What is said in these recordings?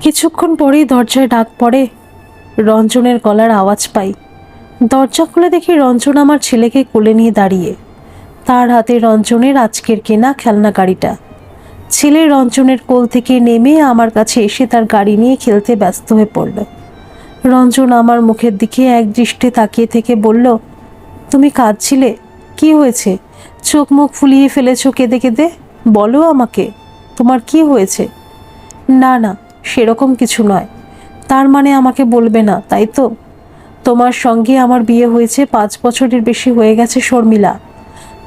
কিছুক্ষণ পরেই দরজায় ডাক পড়ে। রঞ্জনের গলার আওয়াজ পাই। দরজা খুলে দেখি রঞ্জন আমার ছেলেকে কোলে নিয়ে দাঁড়িয়ে। তার হাতে রঞ্জনের আজকের কেনা খেলনা গাড়িটা। ছেলে রঞ্জনের কোল থেকে নেমে আমার কাছে এসে তার গাড়ি নিয়ে খেলতে ব্যস্ত হয়ে পড়ল। রঞ্জন আমার মুখের দিকে এক দৃষ্টে তাকিয়ে থেকে বলল, তুমি কাঁদছিলে? কি হয়েছে? চোখ মুখ ফুলিয়ে ফেলেছো কেঁদে কেঁদে। বলো আমাকে, তোমার কি হয়েছে? না না, সেরকম কিছু নয়। তার মানে আমাকে বলবে না, তাই তো? তোমার সঙ্গে আমার বিয়ে হয়েছে 5 বছরের বেশি হয়ে গেছে শর্মিলা।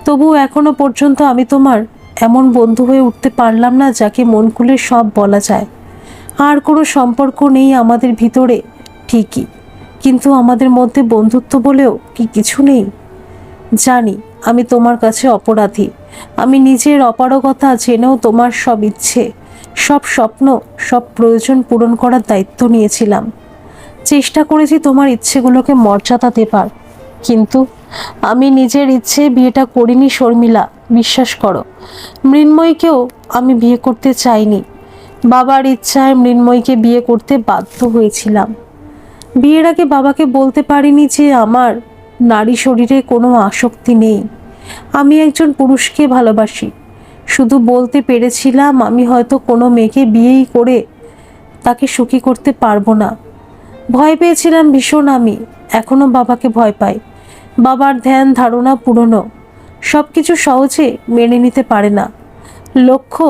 তবু এখনো পর্যন্ত আমি তোমার এমন বন্ধু হয়ে উঠতে পারলাম না যাকে মন খুলে সব বলা যায়। আর কোনো সম্পর্ক নেই আমাদের ভিতরে ঠিকই, কিন্তু আমাদের মধ্যে বন্ধুত্ব বলেও কি কিছু নেই? জানি আমি তোমার কাছে অপরাধী। আমি নিজের অপারগতা জেনেও তোমার সব ইচ্ছে, সব স্বপ্ন, সব প্রয়োজন পূরণ করার দায়িত্ব নিয়েছিলাম। চেষ্টা করেছি তোমার ইচ্ছেগুলোকে মর্যাদা দেবার, কিন্তু আমি নিজের ইচ্ছে বিয়েটা করিনি শর্মিলা, বিশ্বাস করো। মৃন্ময়কেও আমি বিয়ে করতে চাইনি। বাবার ইচ্ছায় মৃন্ময়কে বিয়ে করতে বাধ্য হয়েছিলাম। বিয়ের আগে বাবাকে বলতে পারিনি যে আমার নারী শরীরে কোনো আসক্তি নেই, আমি একজন পুরুষকে ভালোবাসি। শুধু বলতে পেরেছিলাম আমি হয়তো কোনো মেয়েকে বিয়েই করে তাকে সুখী করতে পারবো না। ভয় পেয়েছিলাম ভীষণ আমি, এখনো বাবাকে ভয় পাই। বাবার ধ্যান ধারণা পুরনো, সব কিছু সহজে মেনে নিতে পারে না। লক্ষ্য,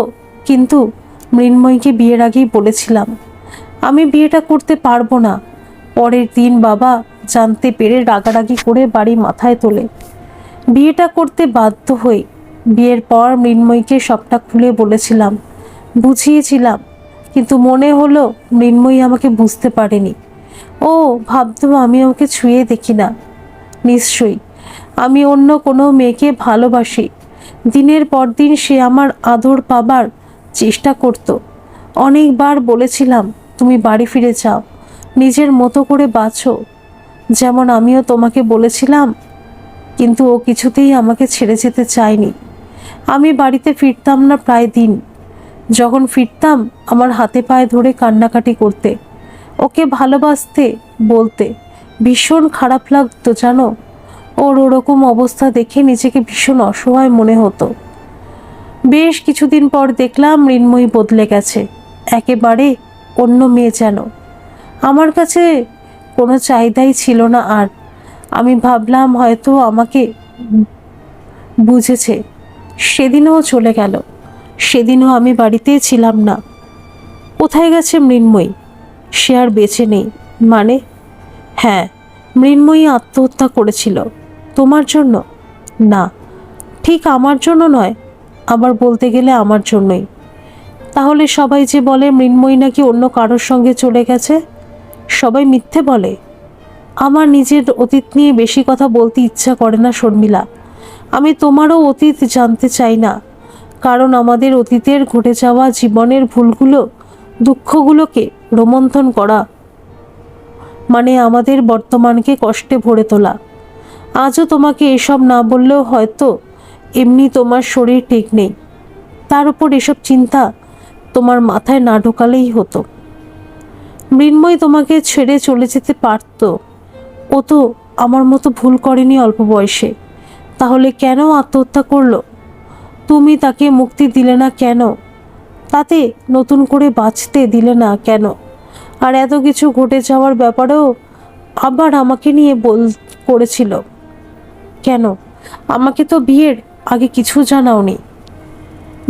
কিন্তু মৃন্ময়কে বিয়ের আগেই বলেছিলাম আমি বিয়েটা করতে পারবো না। পরের দিন বাবা জানতে পেরে রাগারাগি করে বাড়ি মাথায় তোলে। বিয়েটা করতে বাধ্য হই। বিয়ের পর মৃন্ময়কে সবটা খুলে বলেছিলাম, বুঝিয়েছিলাম, কিন্তু মনে হলো মৃন্ময়ী আমাকে বুঝতে পারেনি। ও ভাবতো আমি ওকে ছুঁয়ে দেখি না। নিশ্চয়ই আমি অন্য কোনো মেয়েকে ভালোবাসি। দিনের পর দিন সে আমার আদর পাবার চেষ্টা করত। অনেকবার বলেছিলাম তুমি বাড়ি ফিরে যাও, নিজের মতো করে বাঁচো, যেমন আমিও তোমাকে বলেছিলাম। কিন্তু ও কিছুতেই আমাকে ছেড়ে যেতে চায়নি। আমি বাড়িতে ফিরতাম না প্রায় দিন। যখন ফিরতাম আমার হাতে পায়ে ধরে কান্নাকাটি করতে, ওকে ভালোবাসতে বলতে। ভীষণ খারাপ লাগতো জানো। ওর ওরকম অবস্থা দেখে নিজেকে ভীষণ অসহায় মনে হতো। বেশ কিছুদিন পর দেখলাম মৃন্ময়ী বদলে গেছে, একেবারে অন্য মেয়ে যেন। আমার কাছে কোনো চাহিদাই ছিল না আর। আমি ভাবলাম হয়তো আমাকে বুঝেছে। সেদিনও চলে গেল। সেদিনও আমি বাড়িতেই ছিলাম না। কোথায় গেছে মৃন্ময়ী? সে আর বেঁচে নেই মানে? হ্যাঁ, মৃন্ময়ী আত্মহত্যা করেছিল। তোমার জন্য? না, ঠিক আমার জন্য নয়, আবার বলতে গেলে আমার জন্যই। তাহলে সবাই যে বলে মৃন্ময়ী নাকি অন্য কারোর সঙ্গে চলে গেছে, সবাই মিথ্যে বলে। আমার নিজের অতীত নিয়ে বেশি কথা বলতে ইচ্ছা করে না শর্মিলা। আমি তোমারও অতীত জানতে চাই না, কারণ আমাদের অতীতের ঘটে যাওয়া জীবনের ভুলগুলো, দুঃখগুলোকে রোমন্থন করা মানে আমাদের বর্তমানকে কষ্টে ভরে তোলা। আজও তোমাকে এসব না বললেও হয়তো এমনি তোমার শরীর ঠিক নেই, তার উপর এসব চিন্তা তোমার মাথায় না ঢোকালেই হতো। মৃন্ময় তোমাকে ছেড়ে চলে যেতে পারত। ও তো আমার মতো ভুল করেনি অল্প বয়সে। তাহলে কেন আত্মহত্যা করলো? তুমি তাকে মুক্তি দিলে না কেন? তাতে নতুন করে বাঁচতে দিলে না কেন? আর এত কিছু ঘটে যাওয়ার ব্যাপারেও আবার আমাকে নিয়ে করেছিল কেন? আমাকে তো বিয়ের আগে কিছু জানাওনি।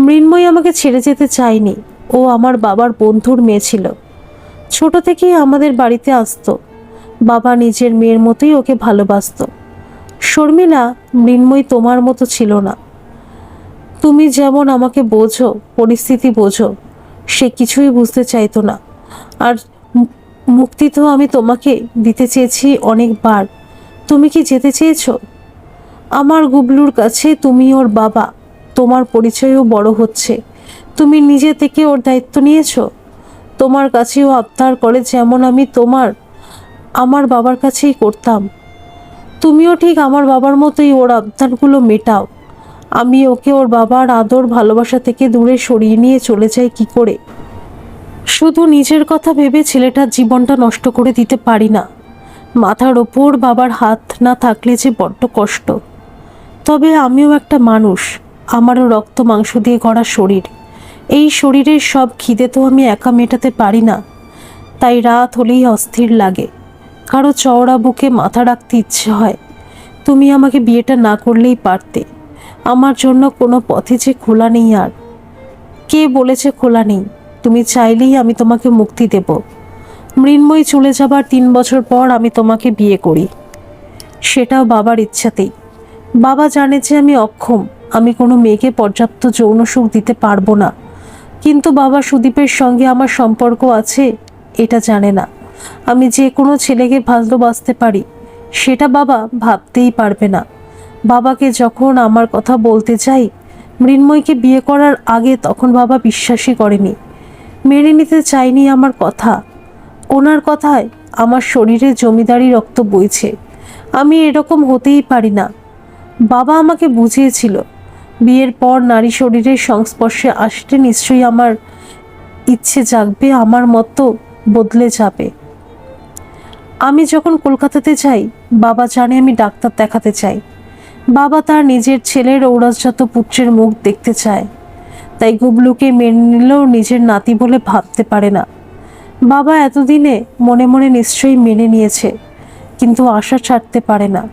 মৃন্ময়ী আমাকে ছেড়ে যেতে চায়নি। ও আমার বাবার বন্ধুর মেয়ে ছিল। ছোট থেকেই আমাদের বাড়িতে আসতো। বাবা নিজের মেয়ের মতোই ওকে ভালোবাসতো। শর্মিলা, মৃন্ময়ী তোমার মতো ছিল না। তুমি যেমন আমাকে বোঝো, পরিস্থিতি বোঝো, সে কিছুই বুঝতে চাইতো না। আর মুক্তি তো আমি তোমাকে দিতে চেয়েছি অনেকবার। তুমি কি যেতে চেয়েছো? আমার গুবলুর কাছে তুমি ওর বাবা, তোমার পরিচয়ও বড় হচ্ছে। তুমি নিজে থেকে ওর দায়িত্ব নিয়েছো। তোমার কাছেও আবদার করে যেমন আমি আমার বাবার কাছেই করতাম। তুমিও ঠিক আমার বাবার মতোই ওর আবদারগুলো মেটাও। আমি ওকে ওর বাবার আদর ভালোবাসা থেকে দূরে সরিয়ে নিয়ে চলে যাই কি করে? শুধু নিজের কথা ভেবে ছেলেটার জীবনটা নষ্ট করে দিতে পারি না। মাথার ওপর বাবার হাত না থাকলে যে বড্ড কষ্ট। তবে আমিও একটা মানুষ, আমারও রক্ত মাংস দিয়ে গড়া শরীর। এই শরীরের সব খিদে তো আমি একা মেটাতে পারি না। তাই রাত হলেই অস্থির লাগে, কারো চওড়া বুকে মাথা রাখতে ইচ্ছে হয়। তুমি আমাকে বিয়েটা না করলেই পারতে। আমার জন্য কোনো পথে যে খোলা নেই আর। কে বলেছে খোলা নেই? তুমি চাইলেই আমি তোমাকে মুক্তি দেব। মৃন্ময়ী চলে যাবার 3 বছর পর আমি তোমাকে বিয়ে করি, সেটাও বাবার ইচ্ছাতেই। বাবা জানে যে আমি অক্ষম, আমি কোনো মেয়েকে পর্যাপ্ত যৌন সুখ দিতে পারবো না। কিন্তু বাবা সুদীপের সঙ্গে আমার সম্পর্ক আছে এটা জানে না। আমি যে কোনো ছেলেকে ভালোবাসতে পারি সেটা বাবা ভাবতেই পারবে না। বাবাকে যখন আমার কথা বলতে চাই মৃন্ময়কে বিয়ে করার আগে, তখন বাবা বিশ্বাসই করেনি, মেনে নিতে চায়নি আমার কথা। ওনার কথায় আমার শরীরে জমিদারি রক্ত বইছে। আমি এরকম হতেই পারি না। বাবা আমাকে বুঝিয়েছিল, বিয়ের পর নারী শরীরের সংস্পর্শে আসতে নিশ্চয়ই আমার ইচ্ছে জাগবে, আমার মতো বদলে যাবে। আমি যখন কলকাতাতে যাই বাবা জানে আমি ডাক্তার দেখাতে চাই। বাবা তার নিজের ছেলের ঔরসজাত পুত্রের মুখ দেখতে চায়। তাই গুবলুকে মেনে নিলেও নিজের নাতি বলে ভাবতে পারে না। বাবা এতদিনে মনে মনে নিশ্চয়ই মেনে নিয়েছে, কিন্তু আশা ছাড়তে পারে না।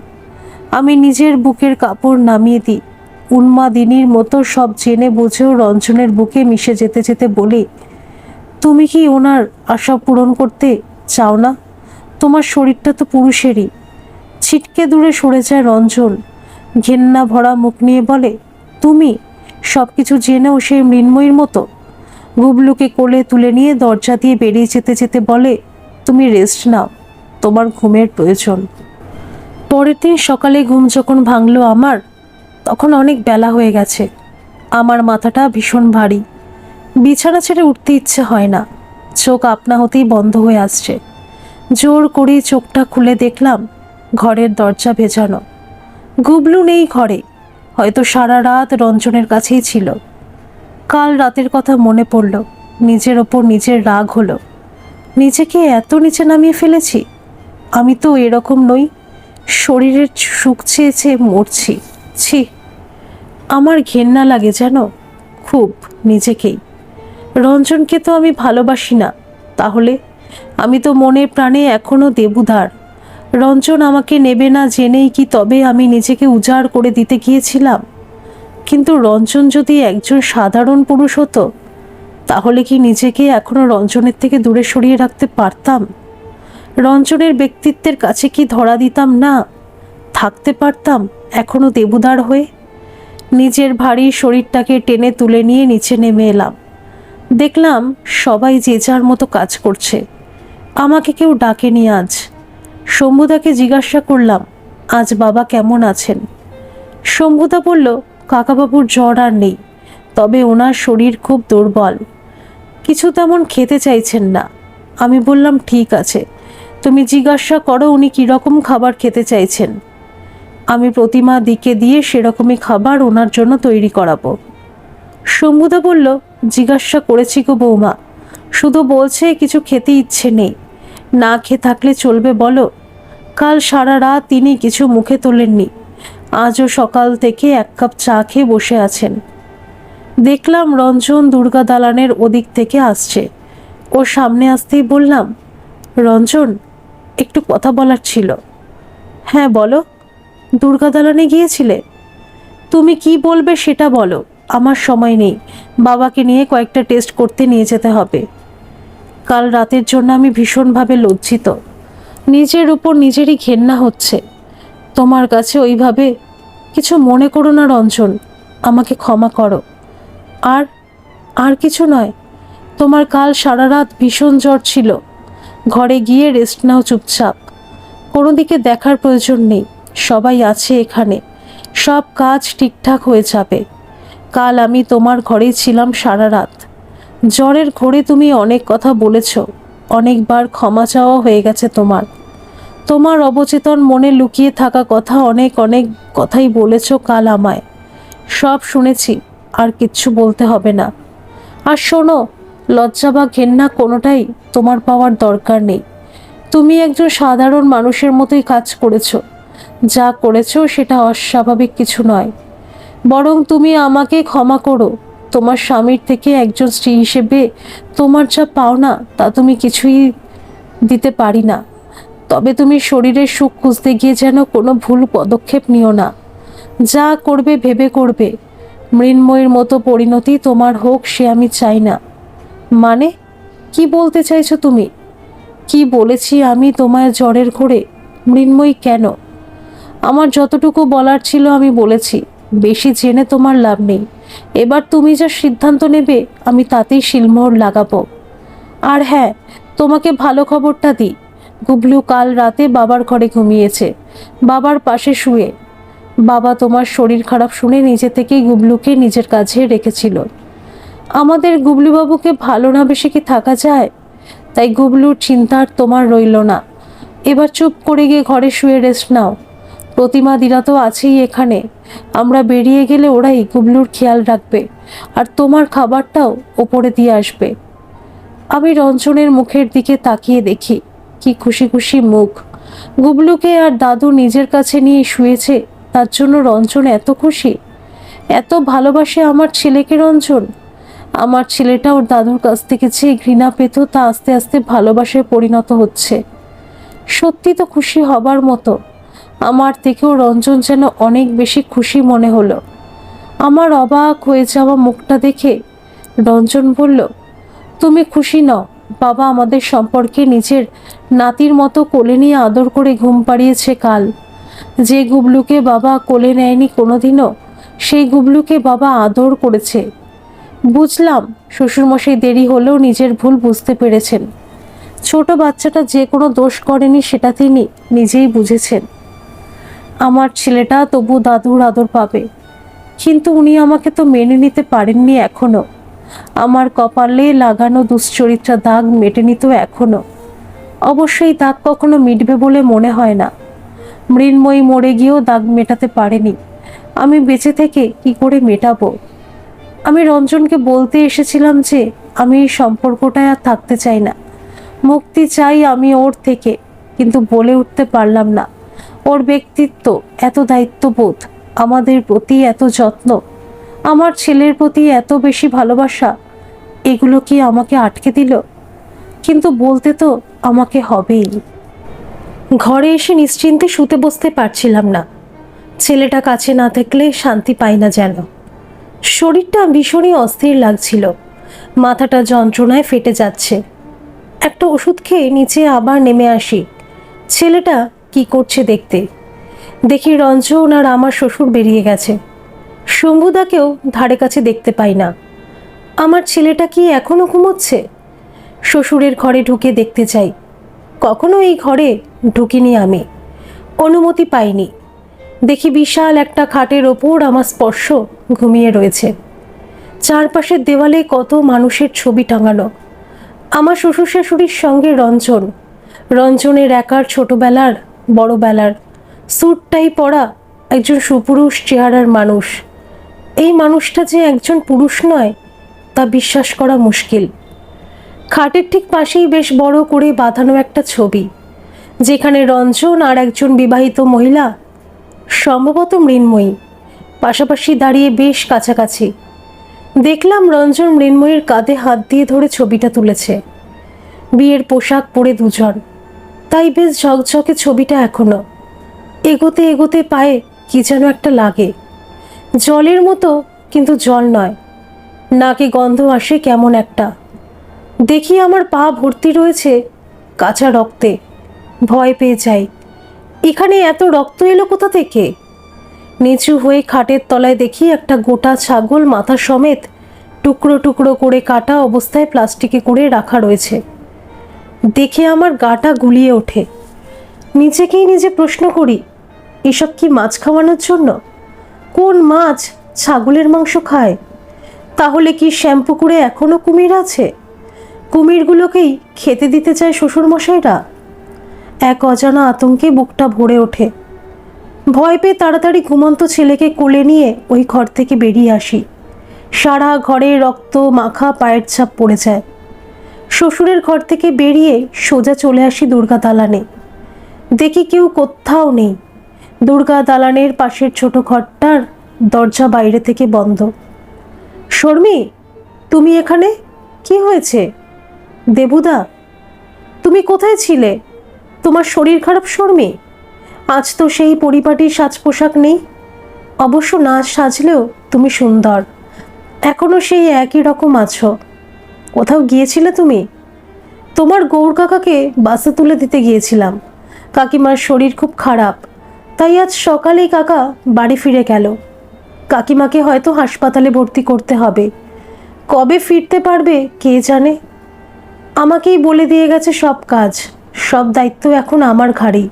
আমি নিজের বুকের কাপড় নামিয়ে দিই, উন্মাদিনীর মতো সব জেনে বুঝেও রঞ্জনের বুকে মিশে যেতে যেতে বলি, তুমি কি ওনার আশা পূরণ করতে চাও না? তোমার শরীরটা তো পুরুষেরই। ছিটকে দূরে সরে যায় রঞ্জন, ঘেন্না ভরা মুখ নিয়ে বলে, তুমি সব কিছু জেনেও সেই মৃন্ময়ীর মতো। গুবলুকে কোলে তুলে নিয়ে দরজা দিয়ে বেরিয়ে যেতে যেতে বলে, তুমি রেস্ট নাও, তোমার ঘুমের প্রয়োজন। পরের দিন সকালে ঘুম যখন ভাঙলো আমার, তখন অনেক বেলা হয়ে গেছে। আমার মাথাটা ভীষণ ভারী, বিছানা ছেড়ে উঠতে ইচ্ছে হয় না। চোখ আপনা হতেই বন্ধ হয়ে আসছে। জোর করে চোখটা খুলে দেখলাম ঘরের দরজা ভেজানো। গুবলু নেই ঘরে, হয়তো সারা রাত রঞ্জনের কাছেই ছিল। কাল রাতের কথা মনে পড়ল, নিজের ওপর নিজের রাগ হলো। নিজেকে এত নিচে নামিয়ে ফেলেছি। আমি তো এরকম নই, শরীরের সুখ চেয়ে চেয়ে মরছি। ছি, আমার ঘেন্না লাগে যেন খুব নিজেকেই। রঞ্জনকে তো আমি ভালোবাসি না, তাহলে আমি তো মনে প্রাণে এখনো দেবুদার। রঞ্জন আমাকে নেবে না জেনেই কি তবে আমি নিজেকে উজাড় করে দিতে গিয়েছিলাম? কিন্তু রঞ্জন যদি একজন সাধারণ পুরুষ হতো, তাহলে কি নিজেকে এখনো রঞ্জনের থেকে দূরে সরিয়ে রাখতে পারতাম? রঞ্জনের ব্যক্তিত্বের কাছে কি ধরা দিতাম না? থাকতে পারতাম এখনো দেবুদার হয়ে? নিজের ভারী শরীরটাকে টেনে তুলে নিয়ে নিচে নেমে এলাম। দেখলাম সবাই যে যার মতো কাজ করছে। আমাকে কেউ ডাকেনি আজ। শম্ভুদাকে জিজ্ঞাসা করলাম, আজ বাবা কেমন আছেন? শম্ভুদা বলল, কাকাবাবুর জ্বর আর নেই, তবে ওনার শরীর খুব দুর্বল, কিছু তেমন খেতে চাইছেন না। আমি বললাম, ঠিক আছে, তুমি জিজ্ঞাসা করো উনি কীরকম খাবার খেতে চাইছেন। আমি প্রতিমা দিকে দিয়ে সেরকমই খাবার ওনার জন্য তৈরি করাবো। শম্ভুদা বলল, জিজ্ঞাসা করেছি গো বৌমা, শুধু বলছে কিছু খেতে ইচ্ছে নেই। না খেয়ে থাকলে চলবে বলো? কাল সারা রাত তিনি কিছু মুখে তোলেননি, আজও সকাল থেকে 1 কাপ চা খেয়ে বসে আছেন। দেখলাম রঞ্জন দুর্গা দালানের ওদিক থেকে আসছে। ওর সামনে আসতেই বললাম, রঞ্জন, একটু কথা বলার ছিল। হ্যাঁ বলো। দুর্গা দালানে গিয়েছিলে? তুমি কি বলবে সেটা বলো, আমার সময় নেই। বাবাকে নিয়ে কয়েকটা টেস্ট করতে নিয়ে যেতে হবে। কাল রাতের জন্য আমি ভীষণভাবে লজ্জিত। নিজের উপর নিজেরই ঘেন্না হচ্ছে। তোমার কাছে ওইভাবে কিছু মনে করো না রঞ্জন, আমাকে ক্ষমা করো। আর আর কিছু নয়। তোমার কাল সারা রাত ভীষণ জ্বর ছিল, ঘরে গিয়ে রেস্ট নাও চুপচাপ। কোনো দিকে দেখার প্রয়োজন নেই, সবাই আছে এখানে, সব কাজ ঠিকঠাক হয়ে যাবে। কাল আমি তোমার ঘরেই ছিলাম সারা রাত। জ্বরের ঘোরে তুমি অনেক কথা বলেছ, অনেকবার ক্ষমা চাওয়া হয়ে গেছে তোমার। তোমার অবচেতন মনে লুকিয়ে থাকা কথা অনেক অনেক কথাই বলেছ কাল আমায়, সব শুনেছি, আর কিচ্ছু বলতে হবে না। আর শোনো, লজ্জা বা ঘেন্না কোনোটাই তোমার পাওয়ার দরকার নেই। তুমি একজন সাধারণ মানুষের মতোই কাজ করেছো। যা করেছো সেটা অস্বাভাবিক কিছু নয়, বরং তুমি আমাকে ক্ষমা করো। তোমার স্বামীর থেকে একজন স্ত্রী হিসেবে তোমার যা পাওনা তা তুমি কিছুই দিতে পারি না। তবে তুমি শরীরের সুখ খুঁজতে গিয়ে যেন কোনো ভুল পদক্ষেপ নিও না। যা করবে ভেবে করবে। মৃন্ময়ীর মতো পরিণতি তোমার হোক সে আমি চাই না। মানে কি বলতে চাইছো তুমি? কি বলেছি আমি তোমায় জ্বরের ঘোরে? মৃন্ময়ী কেন? আমার যতটুকু বলার ছিল আমি বলেছি। বেশি জেনে তোমার লাভ নেই। এবার তুমি যা সিদ্ধান্ত নেবে আমি তাতেই শিলমোহর লাগাবো। আর হ্যাঁ, তোমাকে ভালো খবরটা দিই। গুবলু কাল রাতে বাবার ঘরে ঘুমিয়েছে, বাবার পাশে শুয়ে। বাবা তোমার শরীর খারাপ শুনে নিজে থেকেই গুবলুকে নিজের কাছে রেখেছিল। আমাদের গুবলুবাবুকে ভালো না বেশি কি থাকা যায়? তাই গুবলুর চিন্তার তোমার রইল না। এবার চুপ করে গিয়ে ঘরে শুয়ে রেস্ট নাও। প্রতিমা দিরা তো আছেই এখানে। আমরা বেরিয়ে গেলে ওরাই গুবলুর খেয়াল রাখবে, আর তোমার খাবারটাও ওপরে দিয়ে আসবে। আমি রঞ্জনের মুখের দিকে তাকিয়ে দেখি, কি খুশি খুশি মুখ। গুবলুকে আর দাদু নিজের কাছে নিয়ে শুয়েছে, তার জন্য রঞ্জন এত খুশি, এত ভালোবাসে আমার ছেলেকে রঞ্জন। আমার ছেলেটা ওর দাদুর কাছ থেকে যে ঘৃণা পেত তা আস্তে আস্তে ভালোবাসায় পরিণত হচ্ছে। সত্যি তো খুশি হবার মতো। আমার থেকেও রঞ্জন যেন অনেক বেশি খুশি মনে হলো। আমার অবাক হয়ে যাওয়া মুখটা দেখে রঞ্জন বলল, তুমি খুশি নও? বাবা আমাদের সম্পর্কে নিজের নাতির মতো কোলে নিয়ে আদর করে ঘুম পাড়িয়েছে কাল। যে গুবলুকে বাবা কোলে নেয়নি কোনোদিনও, সেই গুবলুকে বাবা আদর করেছে। বুঝলাম শ্বশুরমশাই দেরি হলেও নিজের ভুল বুঝতে পেরেছেন। ছোট বাচ্চাটা যে কোনো দোষ করেনি সেটা তিনি নিজেই বুঝেছেন। আমার ছেলেটা তবু দাদুর আদর পাবে, কিন্তু উনি আমাকে তো মেনে নিতে পারেননি এখনো। আমার কপালে লাগানো দুশ্চরিত্রা দাগ মেটেনি তো এখনো। অবশ্যই দাগ কখনো মিটবে বলে মনে হয় না। মৃন্ময়ী মরে গিয়েও দাগ মেটাতে পারেনি, আমি বেঁচে থেকে কি করে মেটাবো? আমি রঞ্জনকে বলতে এসেছিলাম যে আমি এই সম্পর্কটায় আর থাকতে চাই না, মুক্তি চাই আমি ওর থেকে, কিন্তু বলে উঠতে পারলাম না। ওর ব্যক্তিত্ব, এত দায়িত্ববোধ, আমাদের প্রতি এত যত্ন, আমার ছেলের প্রতি এত বেশি ভালোবাসা, এগুলো কি আমাকে আটকে দিল? কিন্তু বলতে তো আমাকে হবেই। ঘরে এসে নিশ্চিন্তে শুতে বসতে পারছিলাম না। ছেলেটা কাছে না থাকলে শান্তি পাই না যেন। শরীরটা ভীষণই অস্থির লাগছিল, মাথাটা যন্ত্রণায় ফেটে যাচ্ছে। একটা ওষুধ খেয়ে নিচে আবার নেমে আসি। ছেলেটা কি করছে দেখতে। দেখি রঞ্জন আর আমার শ্বশুর বেরিয়ে গেছে। শম্ভুদাকেও ধারে কাছে দেখতে পাই না। আমার ছেলেটা কি এখনো ঘুমোচ্ছে? শ্বশুরের ঘরে ঢুকে দেখতে চাই। কখনো এই ঘরে ঢুকিনি আমি, অনুমতি পাইনি। দেখি বিশাল একটা খাটের ওপর আমার স্পর্শ ঘুমিয়ে রয়েছে। চারপাশের দেওয়ালে কত মানুষের ছবি টাঙানো। আমার শ্বশুর শাশুড়ির সঙ্গে রঞ্জন, রঞ্জনের একার ছোটবেলার বড়বেলার স্যুটটাই পরা একজন সুপুরুষ চেহারার মানুষ। এই মানুষটা যে একজন পুরুষ নয় তা বিশ্বাস করা মুশকিল। খাটের ঠিক পাশেই বেশ বড় করে বাঁধানো একটা ছবি, যেখানে রঞ্জন আর একজন বিবাহিত মহিলা, সম্ভবত মৃন্ময়ী, পাশাপাশি দাঁড়িয়ে বেশ কাছাকাছি। দেখলাম রঞ্জন মৃন্ময়ীর কাঁধে হাত দিয়ে ধরে ছবিটা তুলেছে। বিয়ের পোশাক পরে দুজন, তাই বেশ ঝকঝকে ছবিটা এখনো। এগোতে এগোতে পায়ে কি যেন একটা লাগে, জলের মতো কিন্তু জল নয়। নাকে গন্ধ আসে কেমন একটা। দেখি আমার পা ভর্তি রয়েছে কাঁচা রক্তে, ভয় পেয়ে যাই। এখানে এত রক্ত এলো কোথা থেকে? নিচু হয়ে খাটের তলায় দেখি একটা গোটা ছাগল মাথা সমেত টুকরো টুকরো করে কাটা অবস্থায় প্লাস্টিকে করে রাখা রয়েছে। দেখে আমার গাটা গুলিয়ে ওঠে। নিজেকেই নিজে প্রশ্ন করি, এসব কি মাছ খাওয়ানোর জন্য? কোন মাছ ছাগলের মাংস খায়? তাহলে কি শ্যামপুকুরে এখনো কুমির আছে? কুমিরগুলোকেই খেতে দিতে চায় শ্বশুরমশাইরা? এক অজানা আতঙ্কে বুকটা ভরে ওঠে। ভয় পেয়ে তাড়াতাড়ি ঘুমন্ত ছেলেকে কোলে নিয়ে ওই ঘর থেকে বেরিয়ে আসি। সারা ঘরে রক্ত মাখা পায়ের ছাপ পড়ে যায়। শ্বশুরের ঘর থেকে বেরিয়ে সোজা চলে আসি দুর্গা দালানে। দেখি কেউ কোথাও নেই। দুর্গা দালানের পাশের ছোট ঘরটার দরজা বাইরে থেকে বন্ধ। শর্মী, তুমি এখানে? কি হয়েছে? দেবুদা, তুমি কোথায় ছিলে? তোমার শরীর খারাপ শর্মী? আজ তো সেই পরিপাটির সাজ পোশাক নেই। অবশ্য না সাজলেও তুমি সুন্দর, এখনো সেই একই রকম আছো। কোথাও গিয়েছিলে তুমি? তোমার গৌর কাকাকে বাসে তুলে দিতে গিয়েছিলাম। কাকিমার শরীর খুব খারাপ, তাই আজ সকালেই কাকা বাড়ি ফিরে গেল। কাকিমাকে হয়তো হাসপাতালে ভর্তি করতে হবে। কবে ফিরতে পারবে কে জানে। আমাকেই বলে দিয়ে গেছে সব কাজ, সব দায়িত্ব এখন আমার ঘাড়েই।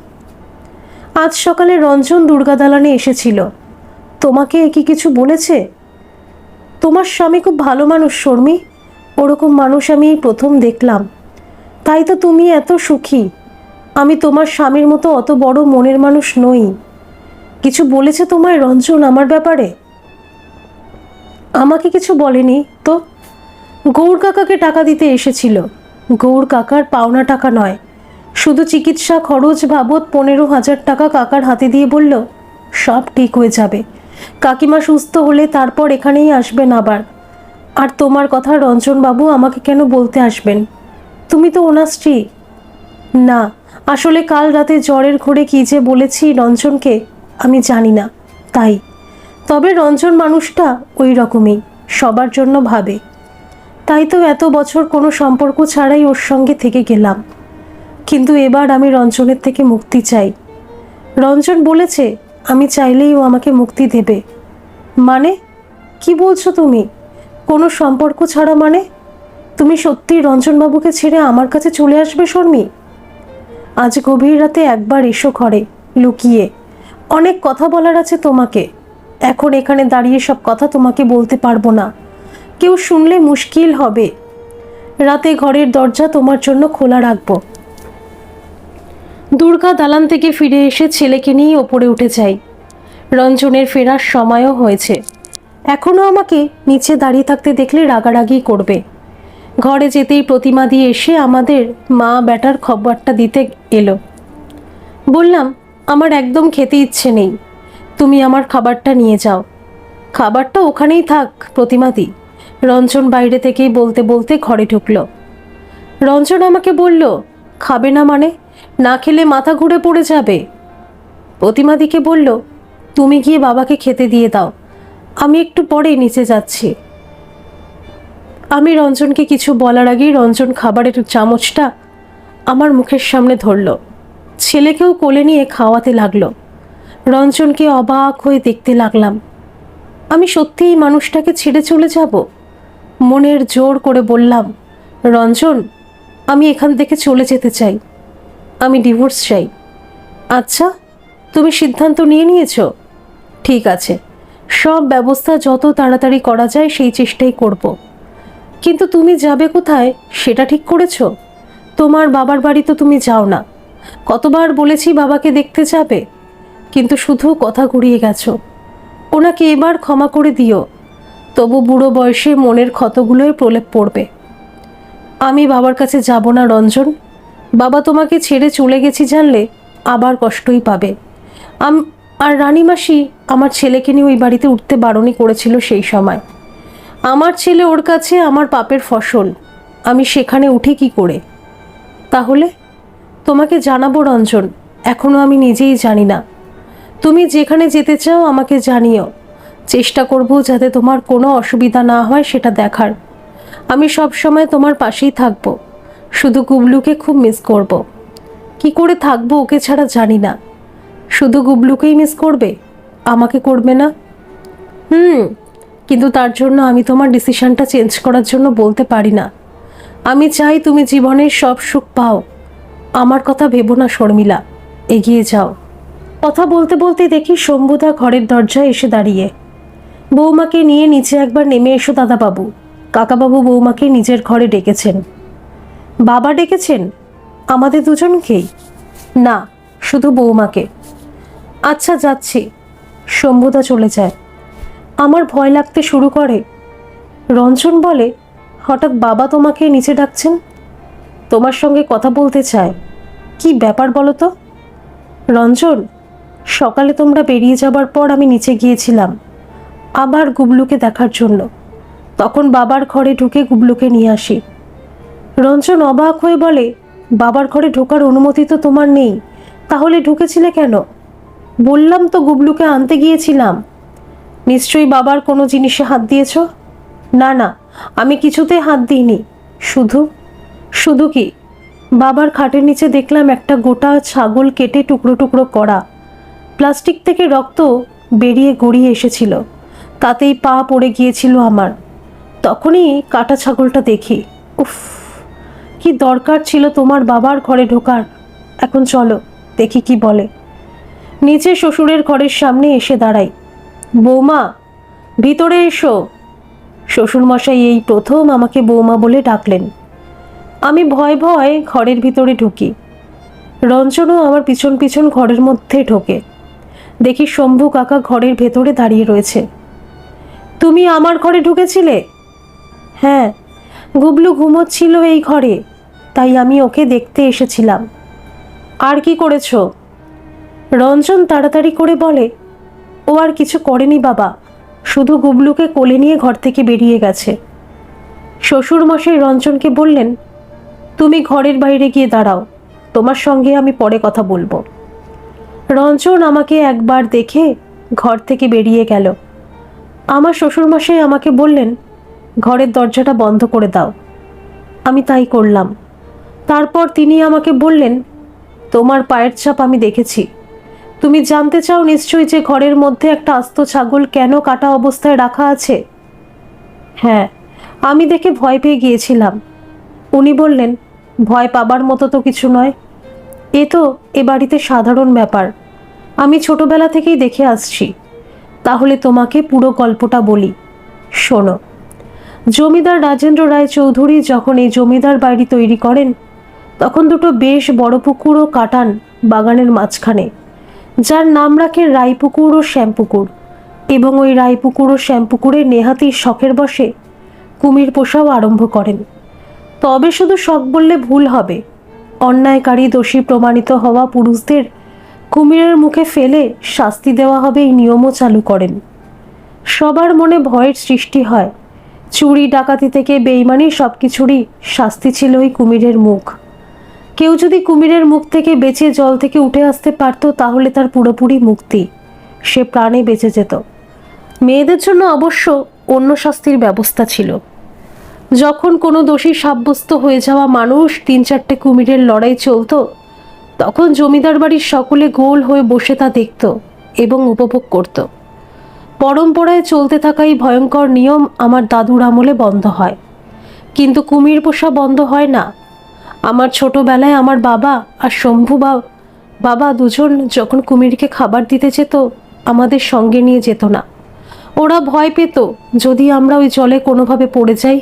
আজ সকালে রঞ্জন দুর্গা দালানে এসেছিল। তোমাকে কি কিছু বলেছে? তোমার স্বামী খুব ভালো মানুষ শর্মী, ওরকম মানুষ আমি এই প্রথম দেখলাম। তাই তো তুমি এত সুখী। আমি তোমার স্বামীর মতো অত বড় মনের মানুষ নই। কিছু বলেছে তোমায় রঞ্জন আমার ব্যাপারে? আমাকে কিছু বলেনি তো। গৌর কাকাকে টাকা দিতে এসেছিল। গৌর কাকার পাওনা টাকা নয়, শুধু চিকিৎসা খরচ বাবদ 15,000 টাকা কাকার হাতে দিয়ে বলল সব ঠিক হয়ে যাবে। কাকিমা সুস্থ হলে তারপর এখানেই আসবেন আবার। আর তোমার কথা রঞ্জনবাবু আমাকে কেন বলতে আসবেন? তুমি তো ওনার স্ত্রী। না, আসলে কাল রাতে জ্বরের ঘোরে কী যে বলেছি রঞ্জনকে আমি জানি না, তাই। তবে রঞ্জন মানুষটা ওই রকমই, সবার জন্য ভাবে। তাই তো এত বছর কোনো সম্পর্ক ছাড়াই ওর সঙ্গে থেকে গেলাম। কিন্তু এবার আমি রঞ্জনের থেকে মুক্তি চাই। রঞ্জন বলেছে আমি চাইলেই ও আমাকে মুক্তি দেবে। মানে কি বলছো তুমি? কোনো সম্পর্ক ছাড়া মানে? তুমি সত্যি রঞ্জনবাবুকে ছেড়ে আমার কাছে চলে আসবে শর্মী? আজ গভীর রাতে একবার এসো ঘরে, লুকিয়ে। অনেক কথা বলার আছে তোমাকে। এখন এখানে দাঁড়িয়ে সব কথা তোমাকে বলতে পারবো না, কেউ শুনলে মুশকিল হবে। রাতে ঘরের দরজা তোমার জন্য খোলা রাখবো। দুর্গা দালান থেকে ফিরে এসে ছেলেকে নিয়ে ওপরে উঠে যাই। রঞ্জনের ফেরার সময়ও হয়েছে। এখনও আমাকে নিচে দাঁড়িয়ে থাকতে দেখলে রাগারাগি করবে। ঘরে যেতেই প্রতিমা দিয়ে এসে আমাদের মা বেটার খবরটা দিতে এলো। বললাম আমার একদম খেতে ইচ্ছে নেই, তুমি আমার খাবারটা নিয়ে যাও। খাবারটা ওখানেই থাক প্রতিমাদি, রঞ্জন বাইরে থেকেই বলতে বলতে ঘরে ঢুকলো। রঞ্জন আমাকে বলল খাবে না মানে? না খেলে মাথা ঘুরে পড়ে যাবে। প্রতিমাদিকে বলল তুমি গিয়ে বাবাকে খেতে দিয়ে দাও, আমি একটু পরে নিচে যাচ্ছি। আমি রঞ্জনকে কিছু বলার আগেই রঞ্জন খাবারের চামচটা আমার মুখের সামনে ধরল। ছেলেকেও কোলে নিয়ে খাওয়াতে লাগলো। রঞ্জনকে অবাক হয়ে দেখতে লাগলাম। আমি সত্যি এই মানুষটাকে ছেড়ে চলে যাব? মনের জোর করে বললাম রঞ্জন, আমি এখান থেকে চলে যেতে চাই, আমি ডিভোর্স চাই। আচ্ছা, তুমি সিদ্ধান্ত নিয়ে নিয়েছো? ঠিক আছে, সব ব্যবস্থা যত তাড়াতাড়ি করা যায় সেই চেষ্টাই করব। কিন্তু তুমি যাবে কোথায় সেটা ঠিক করেছো? তোমার বাবার বাড়ি তো তুমি যাও না। কতবার বলেছি বাবাকে দেখতে যাবে, কিন্তু শুধু কথা ঘুরিয়ে গেছো। ওনাকে এবার ক্ষমা করে দিও, তবু বুড়ো বয়সে মনের ক্ষতগুলোয় প্রলেপ পড়বে। আমি বাবার কাছে যাব না রঞ্জন। বাবা তোমাকে ছেড়ে চলে গেছি জানলে আবার কষ্টই পাবে। আর রানীমাসি আমার ছেলেকে নিয়ে ওই বাড়িতে উঠতে বারণই করেছিল সেই সময়। আমার ছেলে ওর কাছে আমার পাপের ফসল, আমি সেখানে উঠি কি করে? তাহলে তোমাকে জানাবো রঞ্জন, এখনো আমি নিজেই জানি না। তুমি যেখানে যেতে চাও আমাকে জানিও, চেষ্টা করব যাতে তোমার কোনো অসুবিধা না হয় সেটা দেখার। আমি সব সময় তোমার পাশেই থাকবো। শুধু গুবলুকে খুব মিস করব। কি করে থাকবো ওকে ছাড়া জানি না। শুধু গুবলুকেই মিস করবে, আমাকে করবে না? কিন্তু তার জন্য আমি তোমার ডিসিশনটা চেঞ্জ করার জন্য বলতে পারি না। আমি চাই তুমি জীবনের সব সুখ পাও। আমার কথা ভেবো না শর্মিলা, এগিয়ে যাও। কথা বলতে বলতে দেখি শম্ভুদা ঘরের দরজায় এসে দাঁড়িয়ে। বৌমাকে নিয়ে নিচে একবার নেমে এসো দাদাবাবু। কাকাবাবু বৌমাকে নিজের ঘরে ডেকেছেন। বাবা ডেকেছেন? আমাদের দুজনকেই? না, শুধু বৌমাকে। আচ্ছা যাচ্ছি। শম্ভুদা চলে যায়। আমার ভয় লাগতে শুরু করে। রঞ্জন বলে হঠাৎ বাবা তোমাকে নিচে ডাকছেন? তোমার সঙ্গে কথা বলতে চায়। কি ব্যাপার বলো তো? রঞ্জন, সকালে তোমরা বেরিয়ে যাবার পর আমি নিচে গিয়েছিলাম আবার গুবলুকে দেখার জন্য। তখন বাবার ঘরে ঢুকে গুবলুকে নিয়ে আসি। রঞ্জন অবাক হয়ে বলে, বাবার ঘরে ঢোকার অনুমতি তো তোমার নেই, তাহলে ঢুকেছিলে কেন? বললাম তো গুবলুকে আনতে গিয়েছিলাম। নিশ্চয়ই বাবার কোনো জিনিসে হাত দিয়েছ? না না, আমি কিছুতেই হাত দিইনি। শুধু শুধু কি, বাবার খাটের নিচে দেখলাম একটা গোটা ছাগল কেটে টুকরো টুকরো করা, প্লাস্টিক থেকে রক্ত বেরিয়ে গড়িয়ে এসেছিল, তাতেই পা পড়ে গিয়েছিল আমার। তখনই কাটা ছাগলটা দেখি। উফ, কি দরকার ছিল তোমার বাবার ঘরে ঢোকার? এখন চলো দেখি কি বলে। নিচে শ্বশুরের ঘরের সামনে এসে দাঁড়াই। বৌমা, ভিতরে এসো। শ্বশুরমশাই এই প্রথম আমাকে বৌমা বলে ডাকলেন। আমি ভয় ভয় ঘরের ভিতরে ঢুকি। রঞ্জনও আমার পিছন পিছন ঘরের মধ্যে ঢোকে। দেখি শম্ভু কাকা ঘরের ভেতরে দাঁড়িয়ে রয়েছে। তুমি আমার ঘরে ঢুকেছিলে? হ্যাঁ, গুবলু ঘুমোচ্ছিল এই ঘরে, তাই আমি ওকে দেখতে এসেছিলাম। আর কি করেছো? রঞ্জন তাড়াতাড়ি করে বলে, ও আর কিছু করেনি বাবা, শুধু গুবলুকে কোলে নিয়ে ঘর থেকে বেরিয়ে গেছে। শ্বশুরমশাই রঞ্জনকে বললেন, তুমি ঘরের বাইরে গিয়ে দাঁড়াও, তোমার সঙ্গে আমি পরে কথা বলবো। রঞ্জন আমাকে একবার দেখে ঘর থেকে বেরিয়ে গেল। আমার শ্বশুরমশাই আমাকে বললেন, ঘরের দরজাটা বন্ধ করে দাও। আমি তাই করলাম। তারপর তিনি আমাকে বললেন, তোমার পায়ের ছাপ আমি দেখেছি। তুমি জানতে চাও নিশ্চয়ই যে ঘরের মধ্যে একটা আস্ত ছাগল কেন কাটা অবস্থায় রাখা আছে? হ্যাঁ, আমি দেখে ভয় পেয়ে গিয়েছিলাম। উনি বললেন, ভয় পাবার মতো তো কিছু নয়, এ তো এ বাড়িতে সাধারণ ব্যাপার, আমি ছোটবেলা থেকেই দেখে আসছি। তাহলে তোমাকে পুরো গল্পটা বলি, শোনো। জমিদার রাজেন্দ্র রায় চৌধুরী যখন এই জমিদার বাড়ি তৈরি করেন, তখন দুটো বেশ বড় পুকুর ও কাটান বাগানের মাঝখানে, যার নাম রাখেন রায়পুকুর ও শ্যামপুকুর। এবং ওই রায়পুকুর ও শ্যামপুকুরে নেহাতি শখের বসে কুমির পোষাও আরম্ভ করেন। তবে শুধু শখ বললে ভুল হবে, অন্যায়কারী দোষী প্রমাণিত হওয়া পুরুষদের কুমিরের মুখে ফেলে শাস্তি দেওয়া হবে এই নিয়মও চালু করেন। সবার মনে ভয়ের সৃষ্টি হয়। চুরি ডাকাতি থেকে বেইমানি সব কিছুরই শাস্তি ছিল ওই কুমিরের মুখ। কেউ যদি কুমিরের মুখ থেকে বেঁচে জল থেকে উঠে আসতে পারত, তাহলে তার পুরোপুরি মুক্তি, সে প্রাণে বেঁচে যেত। মেয়েদের জন্য অবশ্য অন্য শাস্তির ব্যবস্থা ছিল। যখন কোনো দোষী সাব্যস্ত হয়ে যাওয়া মানুষ 3-4টে কুমিরের লড়াই চলত, তখন জমিদার বাড়ির সকলে গোল হয়ে বসে তা দেখত এবং উপভোগ করত। পরম্পরায় চলতে থাকা এই ভয়ঙ্কর নিয়ম আমার দাদুর আমলে বন্ধ হয়, কিন্তু কুমির পোষা বন্ধ হয় না। আমার ছোটবেলায় আমার বাবা আর শম্ভু বাবা দুজন যখন কুমিরকে খাবার দিতে যেত, আমাদের সঙ্গে নিয়ে যেত না। ওরা ভয় পেত যদি আমরা ওই জলে কোনোভাবে পড়ে যাই,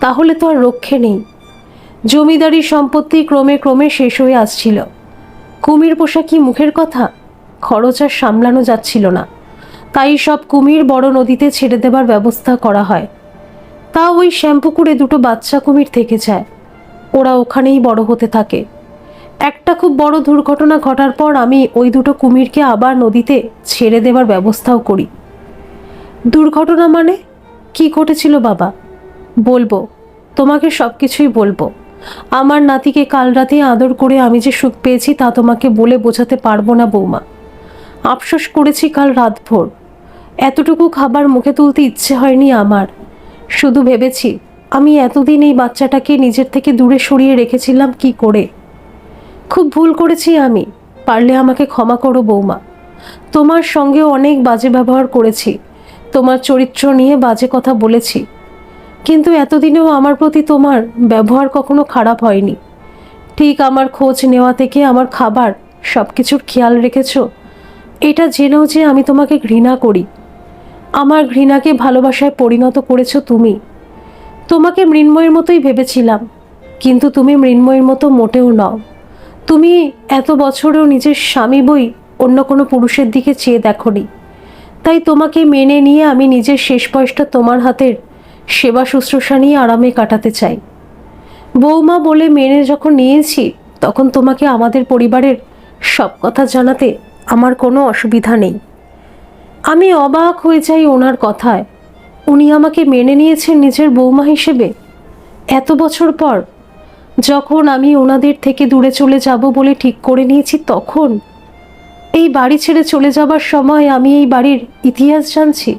তাহলে তো আর রক্ষে নেই। জমিদারির সম্পত্তি ক্রমে ক্রমে শেষ হয়ে আসছিল। কুমির পোষা কি মুখের কথা, খরচ আর সামলানো যাচ্ছিল না। তাই সব কুমির বড় নদীতে ছেড়ে দেবার ব্যবস্থা করা হয়। তা ওই শ্যামপুকুরে দুটো বাচ্চা কুমির থেকে যায়, ওরা ওখানেই বড় হতে থাকে। একটা খুব বড় দুর্ঘটনা ঘটার পর আমি ওই দুটো কুমিরকে আবার নদীতে ছেড়ে দেবার ব্যবস্থাও করি। দুর্ঘটনা মানে কি ঘটেছিল বাবা? বলবো, তোমাকে সব কিছুই বলবো। আমার নাতিকে কাল রাতে আদর করে আমি যে সুখ পেয়েছি তা তোমাকে বলে বোঝাতে পারবো না বৌমা। আফসোস করেছি কাল রাতভর, এতটুকু খাবার মুখে তুলতে ইচ্ছে হয়নি আমার। শুধু ভেবেছি আমি এতদিন এই বাচ্চাটাকে নিজের থেকে দূরে সরিয়ে রেখেছিলাম কি করে। খুব ভুল করেছি আমি, পারলে আমাকে ক্ষমা করো বৌমা। তোমার সঙ্গেও অনেক বাজে ব্যবহার করেছি, তোমার চরিত্র নিয়ে বাজে কথা বলেছি, কিন্তু এতদিনেও আমার প্রতি তোমার ব্যবহার কখনো খারাপ হয়নি। ঠিক আমার খোঁজ নেওয়া থেকে আমার খাবার সব কিছুর খেয়াল রেখেছো, এটা জেনেও যে আমি তোমাকে ঘৃণা করি। আমার ঘৃণাকে ভালোবাসায় পরিণত করেছো তুমি। তোমাকে মৃন্ময়ের মতোই ভেবেছিলাম, কিন্তু তুমি মৃন্ময়ের মতো মোটেও নও। তুমি এত বছরেও নিজের স্বামী বই অন্য কোনো পুরুষের দিকে চেয়ে দেখোনি। তাই তোমাকে মেনে নিয়ে আমি নিজের শেষ বয়সটা তোমার হাতের সেবা শুশ্রূষা নিয়ে আরামে কাটাতে চাই। বৌমা বলে মেনে যখন নিয়েছি, তখন তোমাকে আমাদের পরিবারের সব কথা জানাতে আমার কোনো অসুবিধা নেই। আমি অবাক হয়ে যাই ওনার কথায়। উনি আমাকে মেনে নিয়েছেন নিজের বৌমা হিসেবে এত বছর পর। যখন আমি ওনাদের থেকে দূরে চলে যাব বলে ঠিক করে নিয়েছি, তখন এই বাড়ি ছেড়ে চলে যাবার সময় আমি এই বাড়ির ইতিহাস জানছি।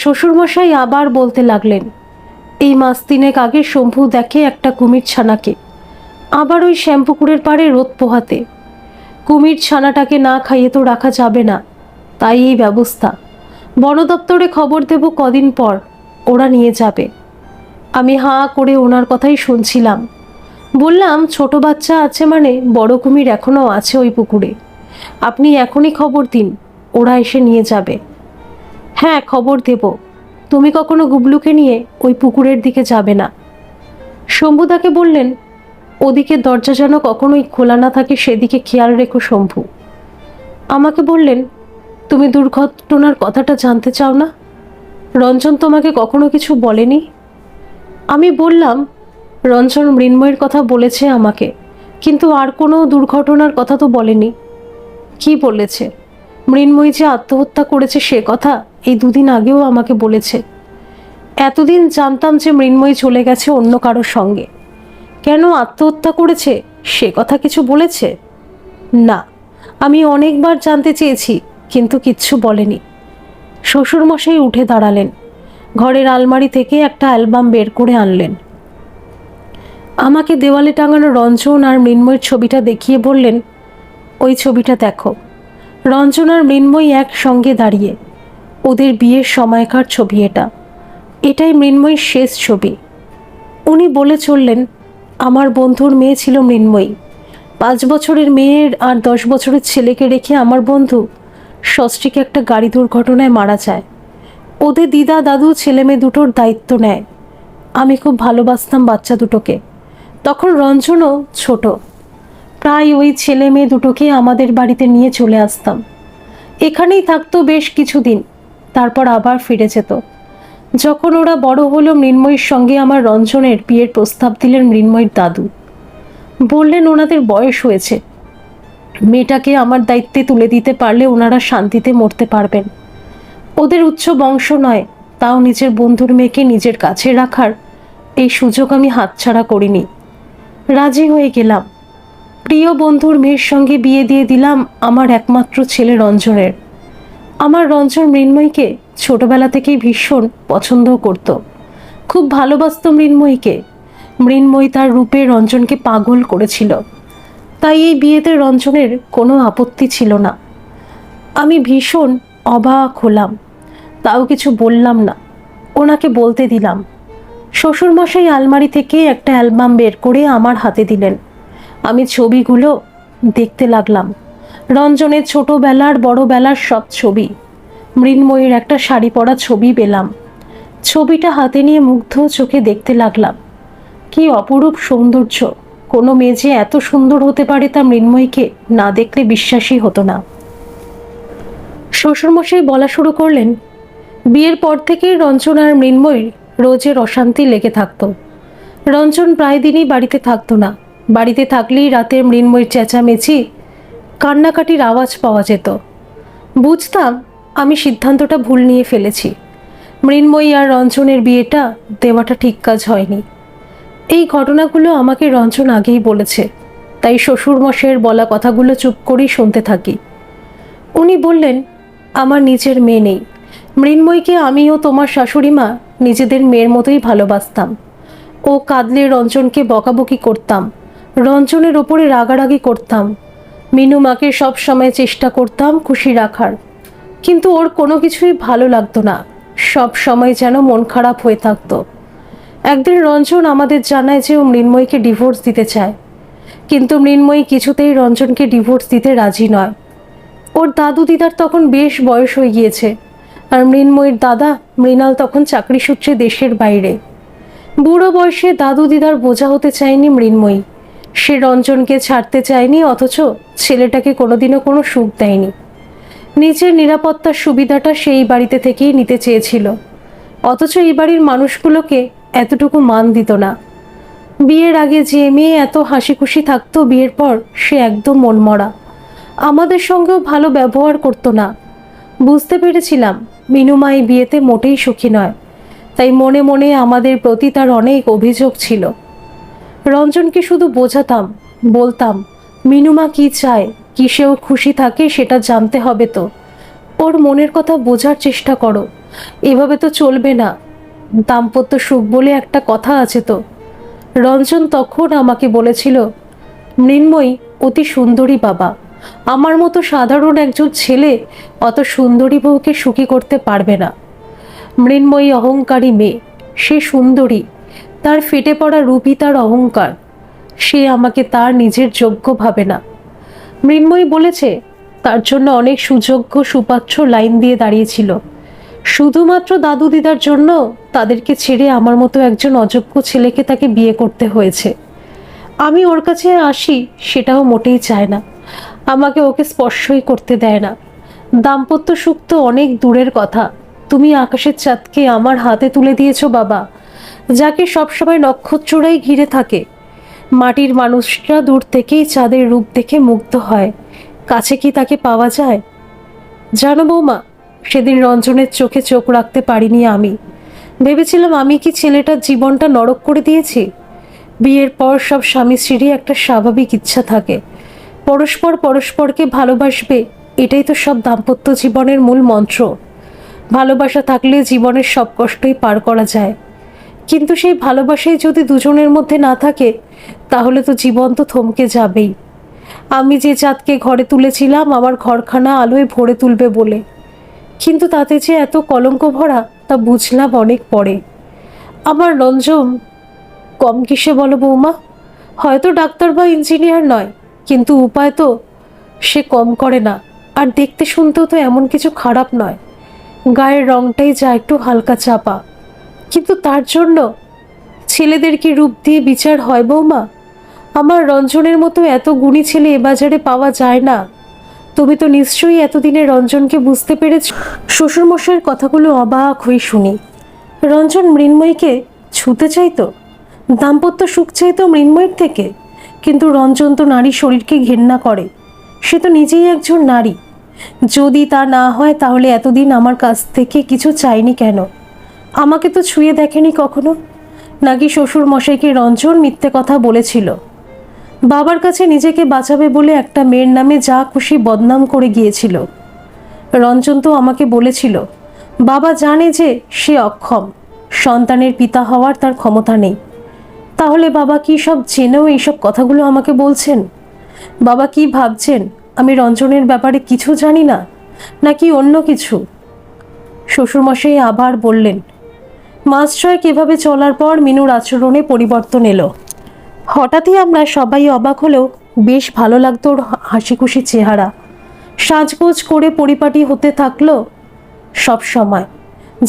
শ্বশুরমশাই আবার বলতে লাগলেন, এই মাস তিনেক আগে শম্ভু দেখে একটা কুমির ছানাকে আবার ওই শ্যামপুকুরের পাড়ে রোদ পোহাতে। কুমির ছানাটাকে না খাইয়ে তো রাখা যাবে না, তাই এই ব্যবস্থা। বন দপ্তরে খবর দেব কদিন পর, ওরা নিয়ে যাবে। আমি হাঁ করে ওনার কথাই শুনছিলাম। বললাম, ছোট বাচ্চা আছে মানে বড় কুমির এখনও আছে ওই পুকুরে। আপনি এখনই খবর দিন, ওরা এসে নিয়ে যাবে। হ্যাঁ, খবর দেব। তুমি কখনো গুবলুকে নিয়ে ওই পুকুরের দিকে যাবে না। শম্ভুদাকে বললেন, ওদিকে দরজা যেন কখনোই খোলা না থাকে সেদিকে খেয়াল রেখো শম্ভু। আমাকে বললেন, তুমি দুর্ঘটনার কথাটা জানতে চাও না? রঞ্জন তোমাকে কখনো কিছু বলেনি? আমি বললাম, রঞ্জন মৃন্ময়ের কথা বলেছে আমাকে, কিন্তু আর কোনো দুর্ঘটনার কথা তো বলেনি। কি বলেছে? মৃন্ময়ী যে আত্মহত্যা করেছে সে কথা এই দুদিন আগেও আমাকে বলেছে। এতদিন জানতাম যে মৃন্ময়ী চলে গেছে অন্য কারোর সঙ্গে। কেন আত্মহত্যা করেছে সে কথা কিছু বলেছে? না। আমি অনেকবার জানতে চেয়েছি, কিন্তু কিচ্ছু বলেনি। শ্বশুরমশাই উঠে দাঁড়ালেন, ঘরের আলমারি থেকে একটা অ্যালবাম বের করে আনলেন। আমাকে দেওয়ালে টাঙানো রঞ্জন আর মৃন্ময়ের ছবিটা দেখিয়ে বললেন, ওই ছবিটা দেখো। রঞ্জন আর মৃন্ময়ী একসঙ্গে দাঁড়িয়ে, ওদের বিয়ের সময়কার ছবি এটা। এটাই মৃন্ময়ীর শেষ ছবি। উনি বলে চললেন, আমার বন্ধুর মেয়ে ছিল মৃন্ময়ী। 5 বছরের মেয়ের আর 10 বছরের ছেলেকে রেখে আমার বন্ধু ষষ্ঠীকে একটা গাড়ি দুর্ঘটনায় মারা যায়। ওদের দিদা দাদু ছেলে মেয়ে দুটোর দায়িত্ব নেয়। আমি খুব ভালোবাসতাম বাচ্চা দুটোকে। তখন রঞ্জনও ছোট। প্রায় ওই ছেলে মেয়ে দুটোকে আমাদের বাড়িতে নিয়ে চলে আসতাম। এখানেই থাকতো বেশ কিছুদিন, তারপর আবার ফিরে যেত। যখন ওরা বড় হলো, মৃন্ময়ীর সঙ্গে আমার রঞ্জনের বিয়ের প্রস্তাব দিলেন মৃন্ময়ীর দাদু। বললেন, ওনাদের বয়স হয়েছে, মেয়েটাকে আমার দায়িত্বে তুলে দিতে পারলে ওনারা শান্তিতে মরতে পারবেন। ওদের উচ্চ বংশ নয়, তাও নিজের বন্ধুর মেয়েকে নিজের কাছে রাখার এই সুযোগ আমি হাতছাড়া করিনি। রাজি হয়ে গেলাম। প্রিয় বন্ধুর মেয়ের সঙ্গে বিয়ে দিয়ে দিলাম আমার একমাত্র ছেলে রঞ্জনের। আমার রঞ্জন মৃন্ময়ীকে ছোটবেলা থেকেই ভীষণ পছন্দ করত, খুব ভালোবাসত মৃন্ময়ীকে। মৃন্ময়ী তার রূপে রঞ্জনকে পাগল করেছিল, তাই এই বিয়েতে রঞ্জনের কোনো আপত্তি ছিল না। আমি ভীষণ অবাক হলাম, তাও কিছু বললাম না, ওনাকে বলতে দিলাম। শ্বশুরমশাই আলমারি থেকে একটা অ্যালবাম বের করে আমার হাতে দিলেন। আমি ছবিগুলো দেখতে লাগলাম। রঞ্জনের ছোটবেলার বড়বেলার সব ছবি। মৃন্ময়ীর একটা শাড়ি পরা ছবি পেলাম। ছবিটা হাতে নিয়ে মুগ্ধ চোখে দেখতে লাগলাম। কি অপরূপ সৌন্দর্য! কোনো মেয়ে যে এত সুন্দর হতে পারে তা মৃন্ময়ীকে না দেখলে বিশ্বাসই হতো না। শ্বশুরমশাই বলা শুরু করলেন, বিয়ের পর থেকেই রঞ্জন আর মৃন্ময়ীর রোজের অশান্তি লেগে থাকতো। রঞ্জন প্রায় দিনই বাড়িতে থাকতো না। বাড়িতে থাকলেই রাতের মৃন্ময়ীর চেঁচামেচি, কান্নাকাটির আওয়াজ পাওয়া যেত। বুঝতাম আমি সিদ্ধান্তটা ভুল নিয়ে ফেলেছি। মৃন্ময়ী আর রঞ্জনের বিয়েটা দেওয়াটা ঠিক কাজ হয়নি। এই ঘটনাগুলো আমাকে রঞ্জন আগেই বলেছে, তাই শ্বশুরমশাইয়ের বলা কথাগুলো চুপ করেই শুনতে থাকি। উনি বললেন, আমার নিজের মেয়ে নেই। মৃন্ময়ীকে আমি ও তোমার শাশুড়ি মা নিজেদের মেয়ের মতোই ভালোবাসতাম। ও কাঁদলে রঞ্জনকে বকাবকি করতাম, রঞ্জনের ওপরে রাগারাগি করতাম। মিনু মাকে সব সময় চেষ্টা করতাম খুশি রাখার, কিন্তু ওর কোনো কিছুই ভালো লাগতো না। সব সময় যেন মন খারাপ হয়ে থাকতো। একদিন রঞ্জন আমাদের জানায় যে ও মৃন্ময়ীকে ডিভোর্স দিতে চায়, কিন্তু মৃন্ময়ী কিছুতেই রঞ্জনকে ডিভোর্স দিতে রাজি নয়। ওর দাদু দিদার তখন বেশ বয়স হয়ে গিয়েছে, আর মৃন্ময়ীর দাদা মৃণাল তখন চাকরি সূত্রে দেশের বাইরে। বুড়ো বয়সে দাদু দিদার বোঝা হতে চায়নি মৃন্ময়ী। সে রঞ্জনকে ছাড়তে চায়নি, অথচ ছেলেটাকে কোনোদিনও কোনো সুখ দেয়নি। নিজের নিরাপত্তার সুবিধাটা সেই বাড়িতে থেকেই নিতে চেয়েছিল, অথচ এই বাড়ির মানুষগুলোকে এতটুকু মান দিত না। বিয়ের আগে যে মেয়ে এত হাসি খুশি থাকতো, বিয়ের পর সে একদম মনমরা। আমাদের সঙ্গেও ভালো ব্যবহার করতো না। বুঝতে পেরেছিলাম মিনুমা এই বিয়েতে মোটেই সুখী নয়। তাই মনে মনে আমাদের প্রতি তার অনেক অভিযোগ ছিল। রঞ্জনকে শুধু বোঝাতাম, বলতাম মিনুমা কি চায়, কিসেও খুশি থাকে সেটা জানতে হবে তো। ওর মনের কথা বোঝার চেষ্টা করো, এভাবে তো চলবে না। দাম্পত্য সুখ বলে একটা কথা আছে তো। রঞ্জন তখন আমাকে বলেছিল, মৃন্ময়ী অতি সুন্দরী বাবা, আমার মতো সাধারণ একজন ছেলে অত সুন্দরী বউকে সুখী করতে পারবে না। মৃন্ময়ী অহংকারী মেয়ে, সে সুন্দরী, তার ফেটে পড়া রূপই তার অহংকার। সে আমাকে তার নিজের যোগ্য ভাবে না। মৃন্ময়ী বলেছে তার জন্য অনেক সুযোগ্য সুপাত্র লাইন দিয়ে দাঁড়িয়েছিল, শুধুমাত্র দাদু দিদার জন্য তাদেরকে ছেড়ে আমার মতো একজন অযোগ্য ছেলেকে তাকে বিয়ে করতে হয়েছে। আমি ওর কাছে আসি সেটাও মোটেই চায় না, আমাকে ওকে স্পর্শই করতে দেয় না। দাম্পত্য সুখ তো অনেক দূরের কথা। তুমি আকাশের চাঁদকে আমার হাতে তুলে দিয়েছো বাবা, যাকে সবসময় নক্ষত্ররাই ঘিরে থাকে। মাটির মানুষরা দূর থেকেই চাঁদের রূপ দেখে মুগ্ধ হয়, কাছে কি তাকে পাওয়া যায়? জানো বৌমা, সেদিন রঞ্জনের চোখে চোখ রাখতে পারিনি আমি। ভেবেছিলাম আমি কি ছেলেটার জীবনটা নরক করে দিয়েছি। বিয়ের পর সব স্বামী স্ত্রীরই একটা স্বাভাবিক ইচ্ছা থাকে, পরস্পর পরস্পরকে ভালোবাসবে। এটাই তো সব দাম্পত্য জীবনের মূল মন্ত্র। ভালোবাসা থাকলে জীবনের সব কষ্টই পার করা যায়। কিন্তু সেই ভালোবাসাই যদি দুজনের মধ্যে না থাকে, তাহলে তো জীবন তো থমকে যাবেই। আমি যে চাঁদকে ঘরে তুলেছিলাম আমার ঘরখানা আলোয় ভরে তুলবে বলে, কিন্তু তাতে যে এত কলঙ্ক ভরা তা বুঝলাম অনেক পরে। আমার রঞ্জন কম কিসে বলো বৌমা? হয়তো ডাক্তার বা ইঞ্জিনিয়ার নয়, কিন্তু উপায় তো সে কম করে না। আর দেখতে শুনতেও তো এমন কিছু খারাপ নয়, গায়ের রংটাই যা একটু হালকা চাপা। কিন্তু তার জন্য ছেলেদের কি রূপ দিয়ে বিচার হয় বৌমা? আমার রঞ্জনের মতো এত গুণী ছেলে এ বাজারে পাওয়া যায় না। তুমি তো নিশ্চয়ই এতদিনে রঞ্জনকে বুঝতে পেরেছ। শ্বশুরমশাইয়ের কথাগুলো অবাক হয়ে শুনি। রঞ্জন মৃন্ময়ীকে ছুতে চাইতো, দাম্পত্য সুখ চাইতো মৃন্ময়ীর থেকে। কিন্তু রঞ্জন তো নারী শরীরকে ঘেন্না করে, সে তো নিজেই একজন নারী। যদি তা না হয় তাহলে এতদিন আমার কাছ থেকে কিছু চাইনি কেন? আমাকে তো ছুঁয়ে দেখেনি কখনো। নাকি শ্বশুর মশাইকে রঞ্জন মিথ্যে কথা বলেছিল? বাবার কাছে নিজেকে বাঁচাবে বলে একটা মেয়ের নামে যা খুশি বদনাম করে গিয়েছিল। রঞ্জন তো আমাকে বলেছিল বাবা জানে যে সে অক্ষম, সন্তানের পিতা হওয়ার তার ক্ষমতা নেই। তাহলে বাবা কি সব জেনেও এইসব কথাগুলো আমাকে বলছেন? বাবা কি ভাবছেন আমি রঞ্জনের ব্যাপারে কিছু জানি না, নাকি অন্য কিছু? শ্বশুরমশাই আবার বললেন। মাস ছয়েক এভাবে চলার পর মিনুর আচরণে পরিবর্তন এলো। হঠাৎই আমরা সবাই অবাক হলেও বেশ ভালো লাগতো ওর হাসি খুশি চেহারা। সাজগোজ করে পরিপাটি হতে থাকলো সব সময়,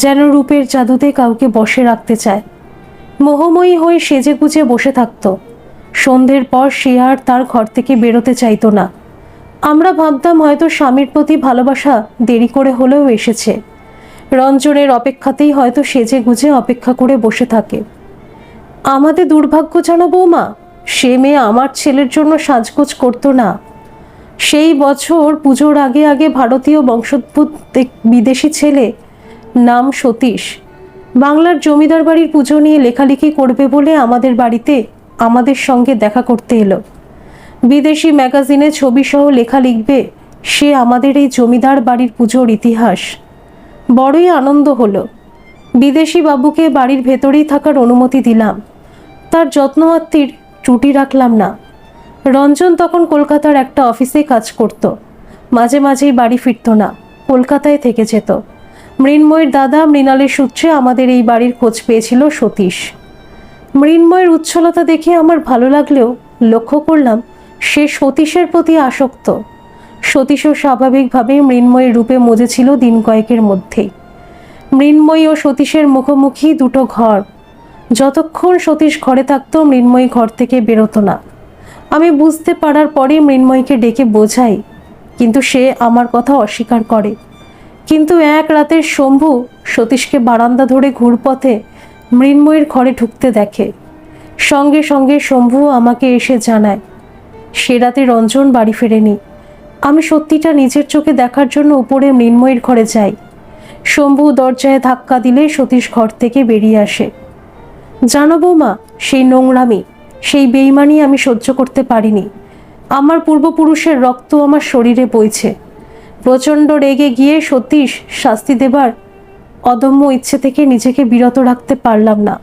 যেন রূপের জাদুতে কাউকে বসে রাখতে চায়। মোহময়ী হয়ে সেজে গুজে বসে থাকতো। সন্ধ্যের পর সে আর তার ঘর থেকে বেরোতে চাইতো না। আমরা ভাবতাম হয়তো স্বামীর প্রতি ভালোবাসা দেরি করে হলেও এসেছে। রঞ্জনের অপেক্ষাতেই হয়তো সেজে গুজে অপেক্ষা করে বসে থাকে। আমাদের দুর্ভাগ্য জানো বৌমা, সে মেয়ে আমার ছেলের জন্য সাজগোজ করতো না। সেই বছর পুজোর আগে আগে ভারতীয় বংশোদ্ভূত বিদেশি ছেলে, নাম সতীশ, বাংলার জমিদার বাড়ির পুজো নিয়ে লেখালেখি করবে বলে আমাদের বাড়িতে আমাদের সঙ্গে দেখা করতে এলো। বিদেশি ম্যাগাজিনে ছবিসহ লেখা লিখবে সে আমাদের এই জমিদার বাড়ির পুজোর ইতিহাস। বড়ই আনন্দ হলো। বিদেশি বাবুকে বাড়ির ভেতরেই থাকার অনুমতি দিলাম, তার যত্নআত্তির ত্রুটি রাখলাম না। রঞ্জন তখন কলকাতার একটা অফিসে কাজ করত, মাঝে মাঝেই বাড়ি ফিরত না, কলকাতায় থেকে যেত। মৃন্ময়ের দাদা মৃণালের সূত্রে আমাদের এই বাড়ির খোঁজ পেয়েছিল সতীশ। মৃন্ময়ের উচ্ছলতা দেখে আমার ভালো লাগলেও লক্ষ্য করলাম সে সতীশের প্রতি আসক্ত। সতীশও স্বাভাবিকভাবেই মৃন্ময়ের রূপে মজেছিল দিন কয়েকের মধ্যেই। মৃন্ময়ী ও সতীশের মুখোমুখি দুটো ঘর। যতক্ষণ সতীশ ঘরে থাকতো মৃন্ময়ী ঘর থেকে বেরোতো না। আমি বুঝতে পারার পরে মৃন্ময়ীকে ডেকে বোঝাই, কিন্তু সে আমার কথা অস্বীকার করে। কিন্তু এক রাতের শম্ভু সতীশকে বারান্দা ধরে ঘুরপথে মৃন্ময়ীর ঘরে ঢুকতে দেখে। সঙ্গে সঙ্গে শম্ভু আমাকে এসে জানায় সে রাতে রঞ্জন বাড়ি ফেরেনি। আমি সত্যিটা নিজের চোখে দেখার জন্য উপরে মৃন্ময়ীর ঘরে যাই। শম্ভু দরজায় ধাক্কা দিলে সতীশ ঘর থেকে বেরিয়ে আসে। জানো বৌমা, সেই নোংরামি, সেই বেইমানি আমি সহ্য করতে পারিনি। আমার পূর্বপুরুষের রক্ত আমার শরীরে বইছে। প্রচণ্ড রেগে গিয়ে সতীশ শাস্তি দেবার অদম্য ইচ্ছে থেকে নিজেকে বিরত রাখতে পারলাম না।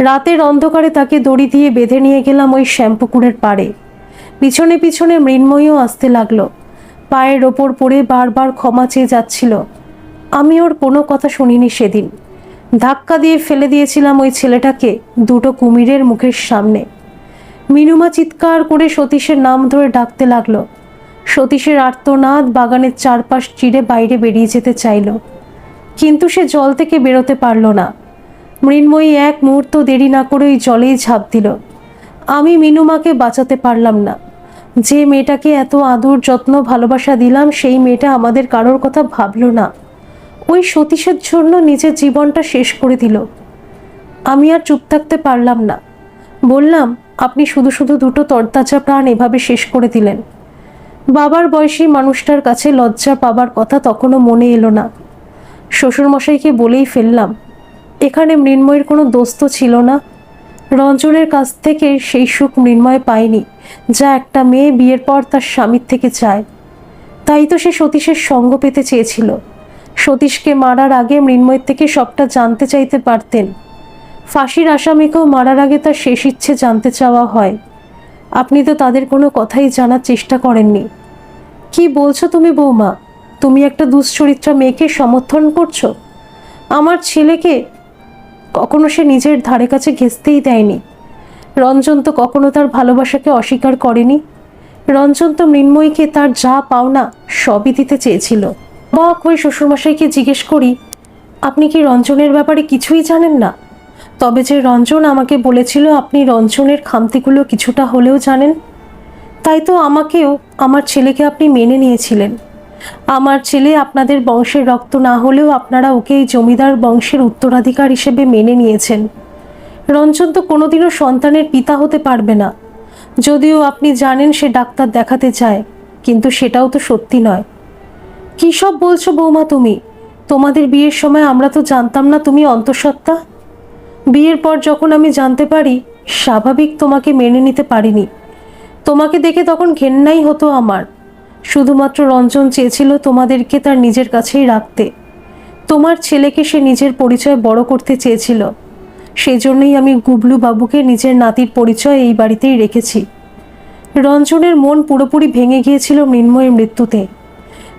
রাতের অন্ধকারে তাকে দড়ি দিয়ে বেঁধে নিয়ে গেলাম ওই শ্যামপুকুরের পাড়ে। পিছনে পিছনে মৃন্ময়ীও আসতে লাগলো। পায়ের ওপর পড়ে বারবার ক্ষমা চেয়ে যাচ্ছিল। আমি ওর কোনো কথা শুনিনি সেদিন। ধাক্কা দিয়ে ফেলে দিয়েছিলাম ওই ছেলেটাকে দুটো কুমিরের মুখের সামনে। মিনুমা চিৎকার করে সতীশের নাম ধরে ডাকতে লাগলো। সতীশের আর্তনাদ বাগানের চারপাশ চিরে বাইরে বেরিয়ে যেতে চাইল, কিন্তু সে জল থেকে বেরোতে পারল না। মৃন্ময়ী এক মুহূর্ত দেরি না করে ওই জলেই ঝাঁপ দিল। আমি মিনুমাকে বাঁচাতে পারলাম না। যে মেয়েটাকে এত আদর যত্ন ভালোবাসা দিলাম, সেই মেয়েটা আমাদের কারোর কথা ভাবলো না। ওই সতীশের জন্য নিজের জীবনটা শেষ করে দিল। আমি আর চুপ থাকতে পারলাম না। বললাম, আপনি শুধু শুধু দুটো তরতাজা প্রাণ এভাবে শেষ করে দিলেন। বাবার বয়সী মানুষটার কাছে লজ্জা পাবার কথা তখনও মনে এলো না। শ্বশুরমশাইকে বলেই ফেললাম, এখানে মৃন্ময়ের কোনো দোষ তো ছিল না। রঞ্জনের কাছ থেকে সেই সুখ মৃন্ময় পায়নি যা একটা মেয়ে বিয়ের পর তার স্বামীর থেকে চায়। তাই তো সে সতীশের সঙ্গ পেতে চেয়েছিল। সতীশকে মারার আগে মৃন্ময়ের থেকে সবটা জানতে চাইতে পারতেন। ফাঁসির আসামিকেও মারার আগে তার শেষ ইচ্ছে জানতে চাওয়া হয়। আপনি তো তাদের কোনো কথাই জানার চেষ্টা করেননি। কি বলছো তুমি বৌমা? তুমি একটা দুশ্চরিত্রা মেয়েকে সমর্থন করছো? আমার ছেলেকে কখনো সে নিজের ধারে কাছে ঘেঁচতেই দেয়নি। রঞ্জন তো কখনো তার ভালোবাসাকে অস্বীকার করেনি। রঞ্জন তো মৃন্ময়ীকে তার যা পাওনা সবই দিতে চেয়েছিল। অবাক হয়ে শ্বশুরমশাইকে জিজ্ঞেস করি, আপনি কি রঞ্জনের ব্যাপারে কিছুই জানেন না? তবে যে রঞ্জন আমাকে বলেছিল আপনি রঞ্জনের খামতিগুলো কিছুটা হলেও জানেন। তাই তো আমাকেও, আমার ছেলেকে আপনি মেনে নিয়েছিলেন। আমার ছেলে আপনাদের বংশের রক্ত না হলেও আপনারা ওকে এই জমিদার বংশের উত্তরাধিকার হিসেবে মেনে নিয়েছেন। রঞ্জন তো কোনোদিনও সন্তানের পিতা হতে পারবে না। যদিও আপনি জানেন সে ডাক্তার দেখাতে চায়, কিন্তু সেটাও তো সত্যি নয়। কী সব বলছো বৌমা তুমি? তোমাদের বিয়ের সময় আমরা তো জানতাম না তুমি অন্তঃসত্ত্বা। বিয়ের পর যখন আমি জানতে পারি, স্বাভাবিক তোমাকে মেনে নিতে পারিনি। তোমাকে দেখে তখন ঘেন্নাই হতো আমার। শুধুমাত্র রঞ্জন চেয়েছিল তোমাদেরকে তার নিজের কাছেই রাখতে। তোমার ছেলেকে সে নিজের পরিচয় বড় করতে চেয়েছিল। সেজন্যই আমি গুবলু বাবুকে নিজের নাতির পরিচয় এই বাড়িতেই রেখেছি। রঞ্জনের মন পুরোপুরি ভেঙে গিয়েছিল মৃন্ময়ের মৃত্যুতে।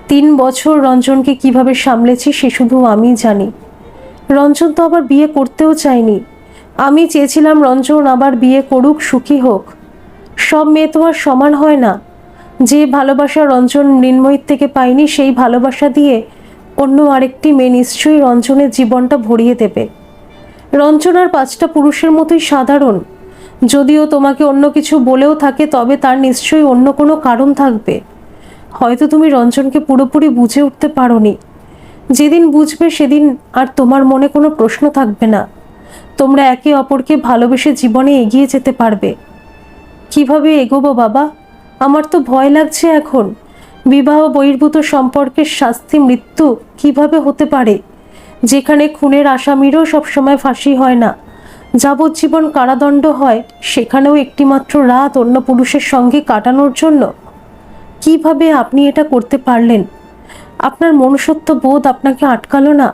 3 বছর রঞ্জনকে কিভাবে সামলেছি সে শুধু আমিই জানি। রঞ্জন তো আবার বিয়ে করতেও চায়নি। আমি চেয়েছিলাম রঞ্জন আবার বিয়ে করুক, সুখী হোক। সব মেয়ে তো আর সমান হয় না। যে ভালোবাসা রঞ্জন মৃন্ময়ীর থেকে পায়নি, সেই ভালোবাসা দিয়ে অন্য আরেকটি মেয়ে নিশ্চয়ই রঞ্জনের জীবনটা ভরিয়ে দেবে। রঞ্জন আর 5টা পুরুষের মতোই সাধারণ। যদিও তোমাকে অন্য কিছু বলেও থাকে, তবে তার নিশ্চয়ই অন্য কোনো কারণ থাকবে। হয়তো তুমি রঞ্জনকে পুরোপুরি বুঝে উঠতে পারোনি। যেদিন বুঝবে সেদিন আর তোমার মনে কোনো প্রশ্ন থাকবে না। তোমরা একে অপরকে ভালোবেসে জীবনে এগিয়ে যেতে পারবে। কিভাবে এগোবো বাবা? আমার তো ভয় লাগছে এখন। বিবাহ বহির্ভূত সম্পর্কের শাস্তি মৃত্যু কিভাবে হতে পারে, যেখানে খুনের আসামিরও সবসময় ফাঁসি হয় না, যাবজ্জীবন কারাদণ্ড হয়, সেখানেও একটিমাত্র রাত অন্য পুরুষের সঙ্গে কাটানোর জন্য। কিভাবে আপনি এটা করতে পারলেন? আপনার মনুষ্যত্ব বোধ আপনাকে আটকালো না?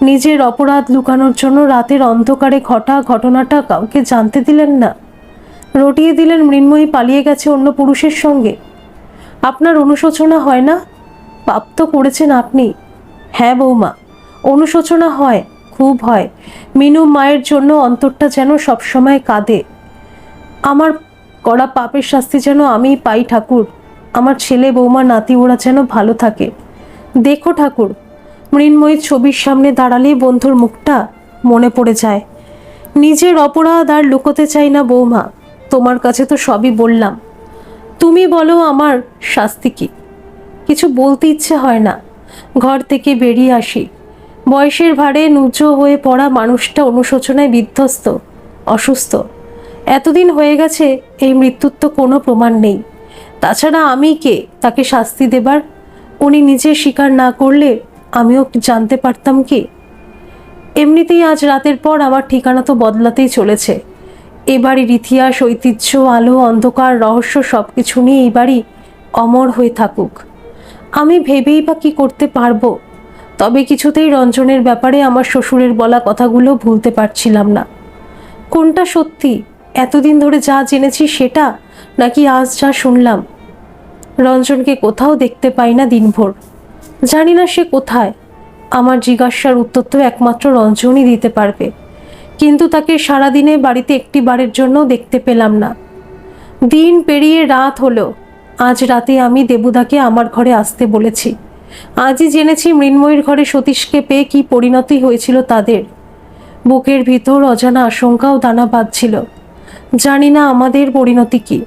নিজের অপরাধ লুকানোর জন্য রাতের অন্ধকারে ঘটা ঘটনাটা কাউকে জানতে দিলেন না। রটিয়ে দিলেন মৃন্ময়ী পালিয়ে গেছে অন্য পুরুষের সঙ্গে। আপনার অনুশোচনা হয় না? পাপ তো করেছেন আপনি। হ্যাঁ বৌমা, অনুশোচনা হয়, খুব হয়। মিনু মায়ের জন্য অন্তরটা যেন সবসময় কাঁদে। আমার করা পাপের শাস্তি যেন আমিই পাই ঠাকুর। আমার ছেলে বৌমা নাতি ওরা যেন ভালো থাকে। দেখো ঠাকুর, মৃন্ময়ীর ছবির সামনে দাঁড়ালেই বন্ধুর মুখটা মনে পড়ে যায়। নিজের অপরাধ আর লুকোতে চাই না বৌমা। তোমার কাছে তো সবই বললাম। তুমি বলো আমার শাস্তি কি? কিছু বলতে ইচ্ছে হয় না। ঘর থেকে বেরিয়ে আসি। বয়সের ভারে নুজো হয়ে পড়া মানুষটা অনুশোচনায় বিধ্বস্ত, অসুস্থ। এতদিন হয়ে গেছে, এই মৃত্যুর তো কোনো প্রমাণ নেই। তাছাড়া আমি কে তাকে শাস্তি দেবার? উনি নিজে স্বীকার না করলে আমিও জানতে পারতাম কি? এমনিতেই আজ রাতের পর আমার ঠিকানা তো বদলাতেই চলেছে। এ বাড়ির ইতিহাস, ঐতিহ্য, আলো, অন্ধকার, রহস্য সব কিছু নিয়ে এই বাড়ি অমর হয়ে থাকুক। আমি ভেবেই বা কী করতে পারবো? তবে কিছুতেই রঞ্জনের ব্যাপারে আমার শ্বশুরের বলা কথাগুলো ভুলতে পারছিলাম না। কোনটা সত্যি, এতদিন ধরে যা জেনেছি সেটা, নাকি আজ যা শুনলাম? রঞ্জনকে কোথাও দেখতে পাই না দিনভর। জানি না সে কোথায়। আমার জিজ্ঞাসার উত্তর তো একমাত্র রঞ্জনই দিতে পারবে, কিন্তু তাকে সারাদিনে বাড়িতে একটি বারের জন্য দেখতে পেলাম না। দিন পেরিয়ে রাত হলো। আজ রাতে আমি দেবুদাকে আমার ঘরে আসতে বলেছি। আজই জেনেছি মৃন্ময়ীর ঘরে সতীশকে পেয়ে কি পরিণতি হয়েছিল তাদের। বুকের ভিতর অজানা আশঙ্কাও দানা বাঁধছিল। জানি না আমাদের পরিণতি কি।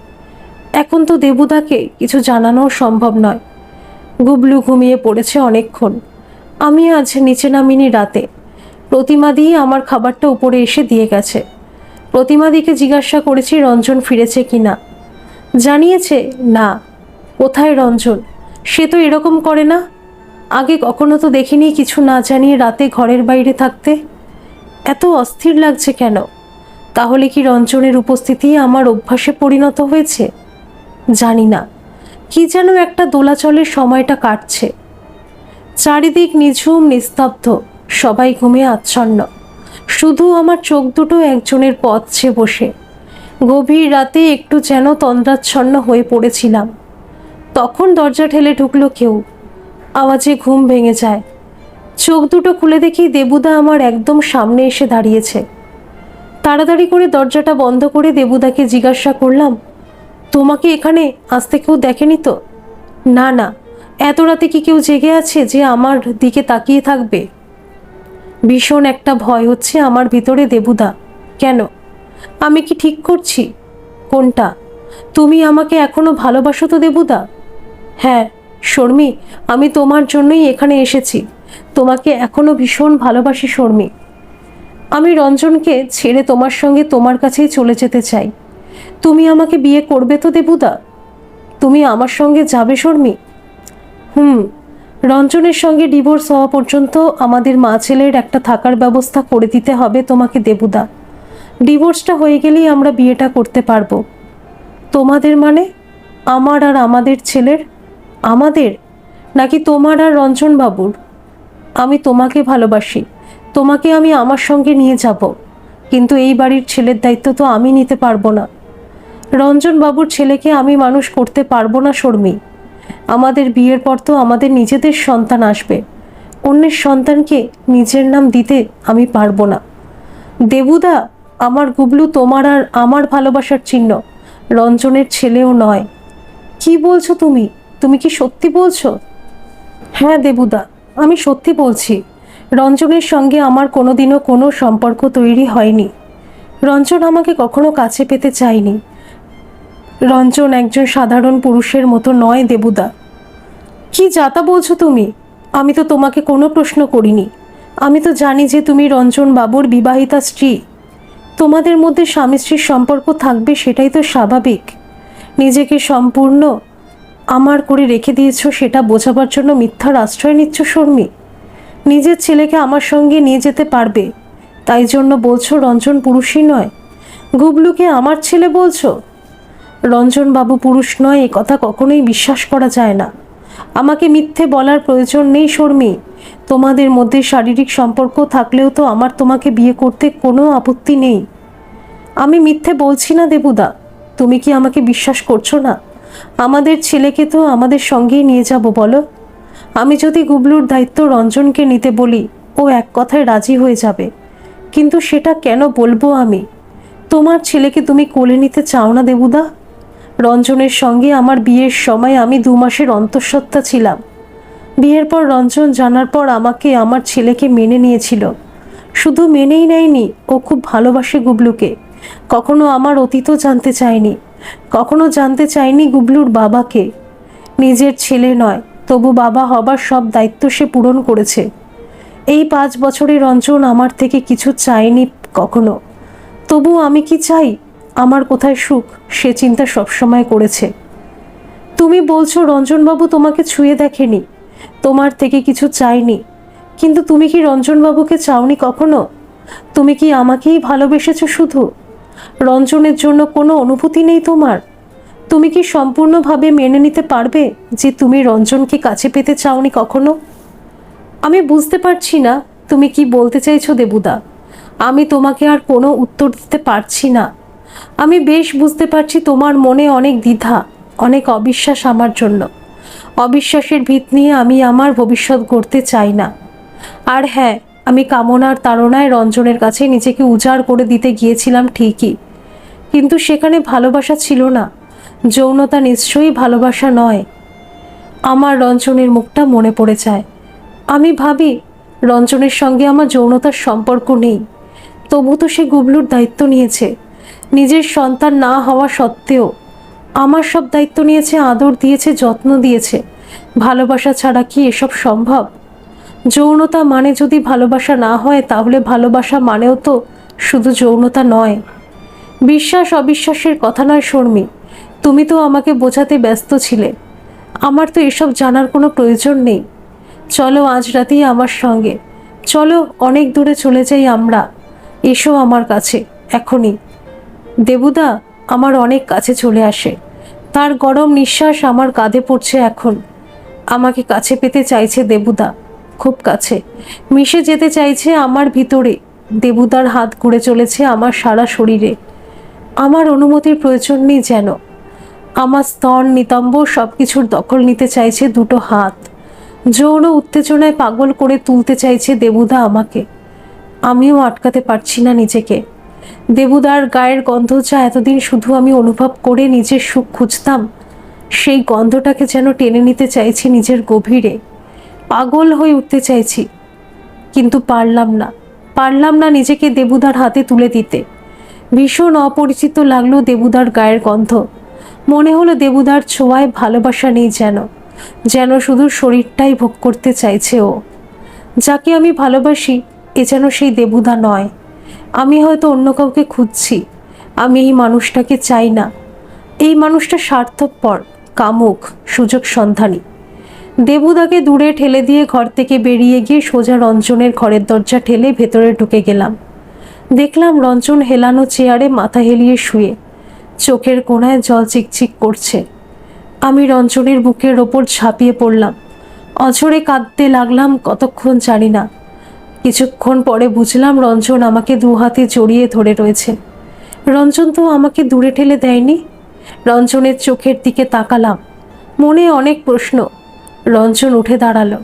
এখন তো দেবুদাকে কিছু জানানো সম্ভব নয়। গুবলু ঘুমিয়ে পড়েছে অনেকক্ষণ। আমি আজ নিচে নামিনি রাতে। প্রতিমাদি আমার খাবারটা উপরে এসে দিয়ে গেছে। প্রতিমাদিকে জিজ্ঞাসা করেছি রঞ্জন ফিরেছে কি না। জানিয়েছে না। কোথায় রঞ্জন? সে তো এরকম করে না। আগে কখনো তো দেখিনি কিছু না জানিয়ে রাতে ঘরের বাইরে থাকতে। এত অস্থির লাগছে কেন? তাহলে কি রঞ্জনের উপস্থিতি আমার অভ্যাসে পরিণত হয়েছে? জানি না। কি যেন একটা দোলাচলের সময়টা কাটছে। চারিদিক নিঝুম, নিস্তব্ধ, সবাই ঘুমে আচ্ছন্ন। শুধু আমার চোখ দুটো একজনের পথ চেয়ে বসে। গভীর রাতে একটু যেন তন্দ্রাচ্ছন্ন হয়ে পড়েছিলাম। তখন দরজা ঠেলে ঢুকলো কেউ। আওয়াজে ঘুম ভেঙে যায়। চোখ দুটো খুলে দেখি দেবুদা আমার একদম সামনে এসে দাঁড়িয়েছে। তাড়াতাড়ি করে দরজাটা বন্ধ করে দেবুদাকে জিজ্ঞাসা করলাম, তোমাকে এখানে আসতে কেউ দেখেনি তো? না না। এত রাতে কি কেউ জেগে আছে যে আমার দিকে তাকিয়ে থাকবে? ভীষণ একটা ভয় হচ্ছে আমার ভিতরে দেবুদা। কেন? আমি কি ঠিক করছি? কোনটা? তুমি আমাকে এখনো ভালোবাসো তো দেবুদা? হ্যাঁ শর্মী, আমি তোমার জন্যই এখানে এসেছি। তোমাকে এখনো ভীষণ ভালোবাসি শর্মী। আমি রঞ্জনকে ছেড়ে তোমার সঙ্গে তোমার কাছেই চলে যেতে চাই। তুমি আমাকে বিয়ে করবে তো দেবুদা? তুমি আমার সঙ্গে যাবে শর্মী? রঞ্জনের সঙ্গে ডিভোর্স হওয়া পর্যন্ত আমাদের মা ছেলের একটা থাকার ব্যবস্থা করে দিতে হবে তোমাকে দেবুদা। ডিভোর্সটা হয়ে গেলেই আমরা বিয়েটা করতে পারবো। তোমাদের মানে? আমার আর আমাদের ছেলের? আমাদের নাকি তোমার আর রঞ্জন বাবুর? আমি তোমাকে ভালোবাসি। তোমাকে আমি আমার সঙ্গে নিয়ে যাব, কিন্তু এই বাড়ির ছেলের দায়িত্ব তো আমি নিতে পারবো না। রঞ্জন বাবুর ছেলেকে আমি মানুষ করতে পারবো না শর্মী। আমাদের বিয়ের পর তো আমাদের নিজেদের সন্তান আসবে। অন্যের সন্তানকে নিজের নাম দিতে আমি পারবো না দেবুদা। আমার গুবলু তোমার আর আমার ভালোবাসার চিহ্ন, রঞ্জনের ছেলেও নয়। কি বলছো তুমি? তুমি কি সত্যি বলছো? হ্যাঁ দেবুদা, আমি সত্যি বলছি। রঞ্জনের সঙ্গে আমার কোনোদিনও কোনো সম্পর্ক তৈরি হয়নি। রঞ্জন আমাকে কখনো কাছে পেতে চায়নি। রঞ্জন একজন সাধারণ পুরুষের মতো নয় দেবুদা। কি যাতা বলছো তুমি? আমি তো তোমাকে কোনো প্রশ্ন করিনি। আমি তো জানি যে তুমি রঞ্জন বাবুর বিবাহিতা স্ত্রী। তোমাদের মধ্যে স্বামী স্ত্রীর সম্পর্ক থাকবে, সেটাই তো স্বাভাবিক। নিজেকে সম্পূর্ণ আমার করে রেখে দিয়েছো সেটা বোঝাবার জন্য মিথ্যার আশ্রয় নিচ্ছ শর্মী। নিজের ছেলেকে আমার সঙ্গে নিয়ে যেতে পারবে, তাই জন্য বলছো রঞ্জন পুরুষই নয়? গুবলুকে আমার ছেলে বলছো? রঞ্জন বাবু পুরুষ নয় এ কথা কখনোই বিশ্বাস করা যায় না। আমাকে মিথ্যে বলার প্রয়োজন নেই শর্মী। তোমাদের মধ্যে শারীরিক সম্পর্ক থাকলেও তো আমার তোমাকে বিয়ে করতে কোনো আপত্তি নেই। আমি মিথ্যে বলছি না দেবুদা। তুমি কি আমাকে বিশ্বাস করছো না? আমাদের ছেলেকে তো আমাদের সঙ্গেই নিয়ে যাব বলো। আমি যদি গুবলুর দায়িত্ব রঞ্জনকে নিতে বলি, ও এক কথায় রাজি হয়ে যাবে। কিন্তু সেটা কেন বলবো আমি? তোমার ছেলেকে তুমি কোলে নিতে চাও না দেবুদা? রঞ্জনের সঙ্গে আমার বিয়ের সময় আমি 2 মাসের অন্তঃসত্ত্বা ছিলাম। বিয়ের পর রঞ্জন জানার পর আমাকে আমার ছেলেকে মেনে নিয়েছিল। শুধু মেনেই নেয়নি, ও খুব ভালোবাসে গুবলুকে। কখনো আমার অতীতও জানতে চায়নি। কখনো জানতে চায়নি গুবলুর বাবাকে। নিজের ছেলে নয়, তবু বাবা হবার সব দায়িত্ব সে পূরণ করেছে। এই 5 বছরে রঞ্জন আমার থেকে কিছু চায়নি কখনো। তবু আমি কি চাই? আমার কোথায় সুখ সে চিন্তা সবসময় করেছে। তুমি বলছো রঞ্জনবাবু তোমাকে ছুঁয়ে দেখেনি, তোমার থেকে কিছু চাইনি, কিন্তু তুমি কি রঞ্জনবাবুকে চাওনি কখনো? তুমি কি আমাকেই ভালোবেসেছো শুধু? রঞ্জনের জন্য কোনো অনুভূতি নেই তোমার? তুমি কি সম্পূর্ণভাবে মেনে নিতে পারবে যে তুমি রঞ্জনকে কাছে পেতে চাওনি কখনো? আমি বুঝতে পারছি না তুমি কি বলতে চাইছো দেবুদা। আমি তোমাকে আর কোনো উত্তর দিতে পারছি না। আমি বেশ বুঝতে পারছি তোমার মনে অনেক দ্বিধা, অনেক অবিশ্বাস আমার জন্য। অবিশ্বাসের ভিত নিয়ে আমি আমার ভবিষ্যৎ গড়তে চাই না। আর হ্যাঁ, আমি কামনার তাড়নায় রঞ্জনের কাছে নিজেকে উজাড় করে দিতে গিয়েছিলাম ঠিকই, কিন্তু সেখানে ভালোবাসা ছিল না। যৌনতা নিশ্চয়ই ভালোবাসা নয়। আমার রঞ্জনের মুখটা মনে পড়ে যায়। আমি ভাবি রঞ্জনের সঙ্গে আমার যৌনতার সম্পর্ক নেই, তবু তো সে গুবলুর দায়িত্ব নিয়েছে। নিজের সন্তান না হওয়া সত্ত্বেও আমার সব দায়িত্ব নিয়েছে, আদর দিয়েছে, যত্ন দিয়েছে। ভালোবাসা ছাড়া কি এসব সম্ভব? যৌনতা মানে যদি ভালোবাসা না হয়, তাহলে ভালোবাসা মানেও তো শুধু যৌনতা নয়। বিশ্বাস অবিশ্বাসের কথা নয় শর্মী, তুমি তো আমাকে বোঝাতে ব্যস্ত ছিলে। আমার তো এসব জানার কোনো প্রয়োজন নেই। চলো আজ রাতেই আমার সঙ্গে, চলো অনেক দূরে চলে যাই আমরা। এসো আমার কাছে এখনই। দেবুদা আমার অনেক কাছে চলে আসে, তার গরম নিঃশ্বাস আমার কাঁধে পড়ছে এখন। আমাকে কাছে পেতে চাইছে দেবুদা, খুব কাছে মিশে যেতে চাইছে আমার ভিতরে। দেবুদার হাত ঘুরে চলেছে আমার সারা শরীরে। আমার অনুমতির প্রয়োজন নেই যেন। আমার স্তন নিতম্ব সব কিছুর দখল নিতে চাইছে দুটো হাত। যৌন উত্তেজনায় পাগল করে তুলতে চাইছে দেবুদা আমাকে। আমিও আটকাতে পারছি না নিজেকে। দেবুদার গায়ের গন্ধ যা এতদিন শুধু আমি অনুভব করে নিজের সুখ খুঁজতাম, সেই গন্ধটাকে যেন টেনে নিতে চাইছি নিজের গভীরে। পাগল হয়ে উঠতে চাইছি, কিন্তু পারলাম না নিজেকে দেবুদার হাতে তুলে দিতে। ভীষণ অপরিচিত লাগলো দেবুদার গায়ের গন্ধ। মনে হলো দেবুদার ছোঁয়ায় ভালোবাসা নেই, যেন শুধু শরীরটাই ভোগ করতে চাইছে ও। যাকে আমি ভালোবাসি এ যেন সেই দেবুদা নয়। আমি হয়তো অন্য কাউকে খুঁজছি। আমি এই মানুষটাকে চাই না। এই মানুষটা স্বার্থপর, কামুক, সুযোগ সন্ধানী। দেবুদাকে দূরে ঠেলে দিয়ে ঘর থেকে বেরিয়ে গিয়ে সোজা রঞ্জনের ঘরের দরজা ঠেলে ভেতরে ঢুকে গেলাম। দেখলাম রঞ্জন হেলানো চেয়ারে মাথা হেলিয়ে শুয়ে, চোখের কোণায় জল চিকচিক করছে। আমি রঞ্জনের বুকের ওপর ঝাঁপিয়ে পড়লাম। অঝরে কাঁদতে লাগলাম কতক্ষণ জানি না। কিছুক্ষণ পরে বুঝলাম রঞ্জন আমাকে দু হাতে জড়িয়ে ধরে রয়েছে। রঞ্জন তো আমাকে দূরে ঠেলে দেয়নি। রঞ্জনের চোখের দিকে তাকালাম, মনে অনেক প্রশ্ন। রঞ্জন উঠে দাঁড়ালো,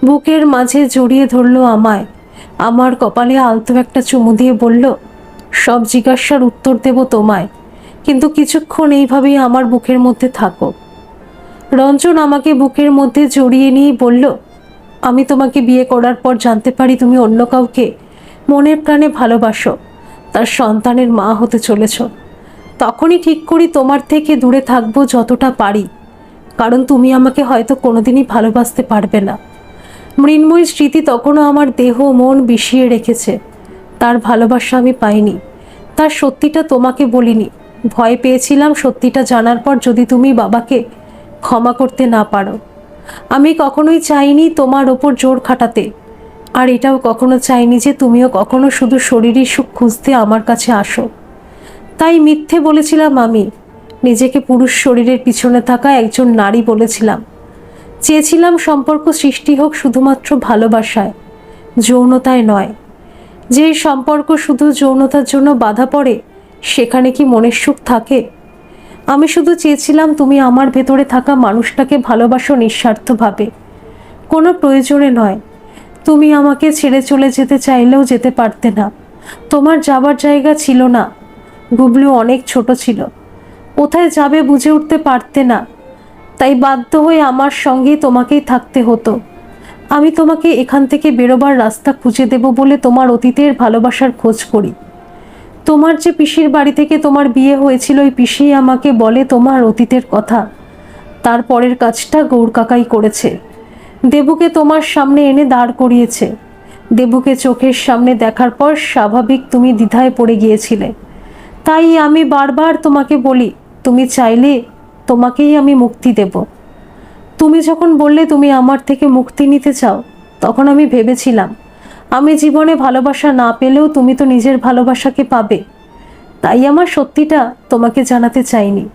বুকের মাঝে জড়িয়ে ধরলো আমায়। আমার কপালে আলতো একটা চুমু দিয়ে বলল, সব জিজ্ঞাসার উত্তর দেব তোমায়, কিন্তু কিছুক্ষণ এইভাবেই আমার বুকের মধ্যে থাকো। রঞ্জন আমাকে বুকের মধ্যে জড়িয়ে নিয়ে বলল, আমি তোমাকে বিয়ে করার পর জানতে পারি তুমি অন্য কাউকে মনের প্রাণে ভালোবাসো, তার সন্তানের মা হতে চলেছ। তখনই ঠিক করি তোমার থেকে দূরে থাকবো যতটা পারি, কারণ তুমি আমাকে হয়তো কোনোদিনই ভালোবাসতে পারবে না। মৃন্ময়ী স্মৃতি তখনও আমার দেহ মন বিষিয়ে রেখেছে। তার ভালোবাসা আমি পাইনি, তার সত্যিটা তোমাকে বলিনি। ভয় পেয়েছিলাম সত্যিটা জানার পর যদি তুমি বাবাকে ক্ষমা করতে না পারো। আমি কখনোই চাইনি তোমার ওপর জোর খাটাতে, আর এটাও কখনো চাইনি যে তুমিও কখনো শুধু শরীরী সুখ খুঁজতে আমার কাছে আসো। তাই মিথ্যে বলেছিলাম, আমি নিজেকে পুরুষ শরীরের পিছনে থাকা একজন নারী বলেছিলাম। চেয়েছিলাম সম্পর্ক সৃষ্টি হোক শুধুমাত্র ভালোবাসায়, যৌনতায় নয়। যে সম্পর্ক শুধু যৌনতার জন্য বাধা পড়ে, সেখানে কি মনের সুখ থাকে? আমি শুধু চেয়েছিলাম তুমি আমার ভেতরে থাকা মানুষটাকে ভালোবাসো নিঃস্বার্থভাবে, কোনো প্রয়োজনে নয়। তুমি আমাকে ছেড়ে চলে যেতে চাইলেও যেতে পারতে না। তোমার যাবার জায়গা ছিল না। গুবলু অনেক ছোট ছিল, কোথায় যাবে বুঝে উঠতে পারতে না। তাই বাধ্য হয়ে আমার সঙ্গেই তোমাকেই থাকতে হতো। আমি তোমাকে এখান থেকে বেরোবার রাস্তা খুঁজে দেব বলে তোমার অতীতের ভালোবাসার খোঁজ করি। তোমার যে পিসির বাড়ি থেকে তোমার বিয়ে হয়েছিল, ওই পিসি আমাকে বলে তোমার অতীতের কথা। তারপরের কাজটা গৌর কাকাই করেছে। দেবুকে তোমার সামনে এনে দাঁড় করিয়েছে। দেবুকে চোখের সামনে দেখার পর স্বাভাবিক তুমি দ্বিধায় পড়ে গিয়েছিলে। তাই আমি বারবার তোমাকে বলি, তুমি চাইলে তোমাকেই আমি মুক্তি দেব। তুমি যখন বললে তুমি আমার থেকে মুক্তি নিতে চাও, তখন আমি ভেবেছিলাম আমি জীবনে ভালোবাসা না পেলেও তুমি তো নিজের ভালোবাসাকে পাবে। তাই আমার সত্যিটা তোমাকে জানাতে চাইনি।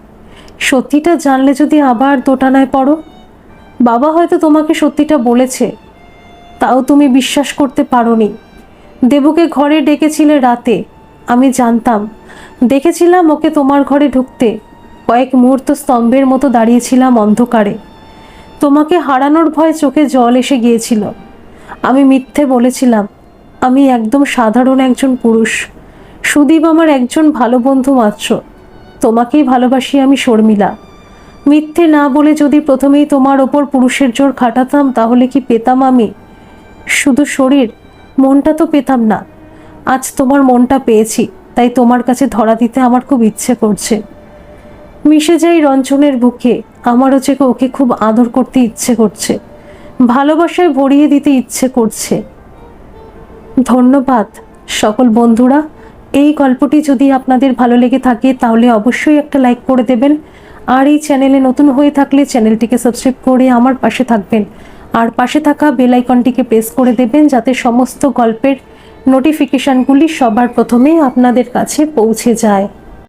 সত্যিটা জানলে যদি আবার দোটানায় পড়ো। বাবা হয়তো তোমাকে সত্যিটা বলেছে, তাও তুমি বিশ্বাস করতে পারোনি। দেবুকে ঘরে ডেকেছিলে রাতে, আমি জানতাম। দেখেছিলাম ওকে তোমার ঘরে ঢুকতে। কয়েক মুহূর্ত স্তম্ভের মতো দাঁড়িয়েছিলাম অন্ধকারে। তোমাকে হারানোর ভয়ে চোখে জল এসে গিয়েছিল। আমি মিথ্যে বলেছিলাম আমি একদম সাধারণ একজন পুরুষ। সুদীপ আমার একজন ভালো বন্ধু মাত্র। তোমাকেই ভালোবাসি আমি শর্মিলা। মিথ্যে না বলে যদি প্রথমেই তোমার ওপর পুরুষের জোর খাটাতাম, তাহলে কি পেতাম আমি? শুধু শরীর, মনটা তো পেতাম না। আজ তোমার মনটা পেয়েছি, তাই তোমার কাছে ধরা দিতে আমার খুব ইচ্ছে করছে। মিশে যাই রঞ্জনের বুকে। আমারও যে ওকে খুব আদর করতে ইচ্ছে করছে, ভালোবাসায় ভরিয়ে দিতে ইচ্ছে করছে। ধন্যবাদ সকল বন্ধুরা। এই গল্পটি যদি আপনাদের ভালো লেগে থাকে তাহলে অবশ্যই একটা লাইক করে দেবেন। আর এই চ্যানেলে নতুন হয়ে থাকলে চ্যানেলটিকে সাবস্ক্রাইব করে আমার পাশে থাকবেন। আর পাশে থাকা বেল আইকনটিকে প্রেস করে দেবেন, যাতে সমস্ত গল্পের নোটিফিকেশনগুলি সবার প্রথমে আপনাদের কাছে পৌঁছে যায়।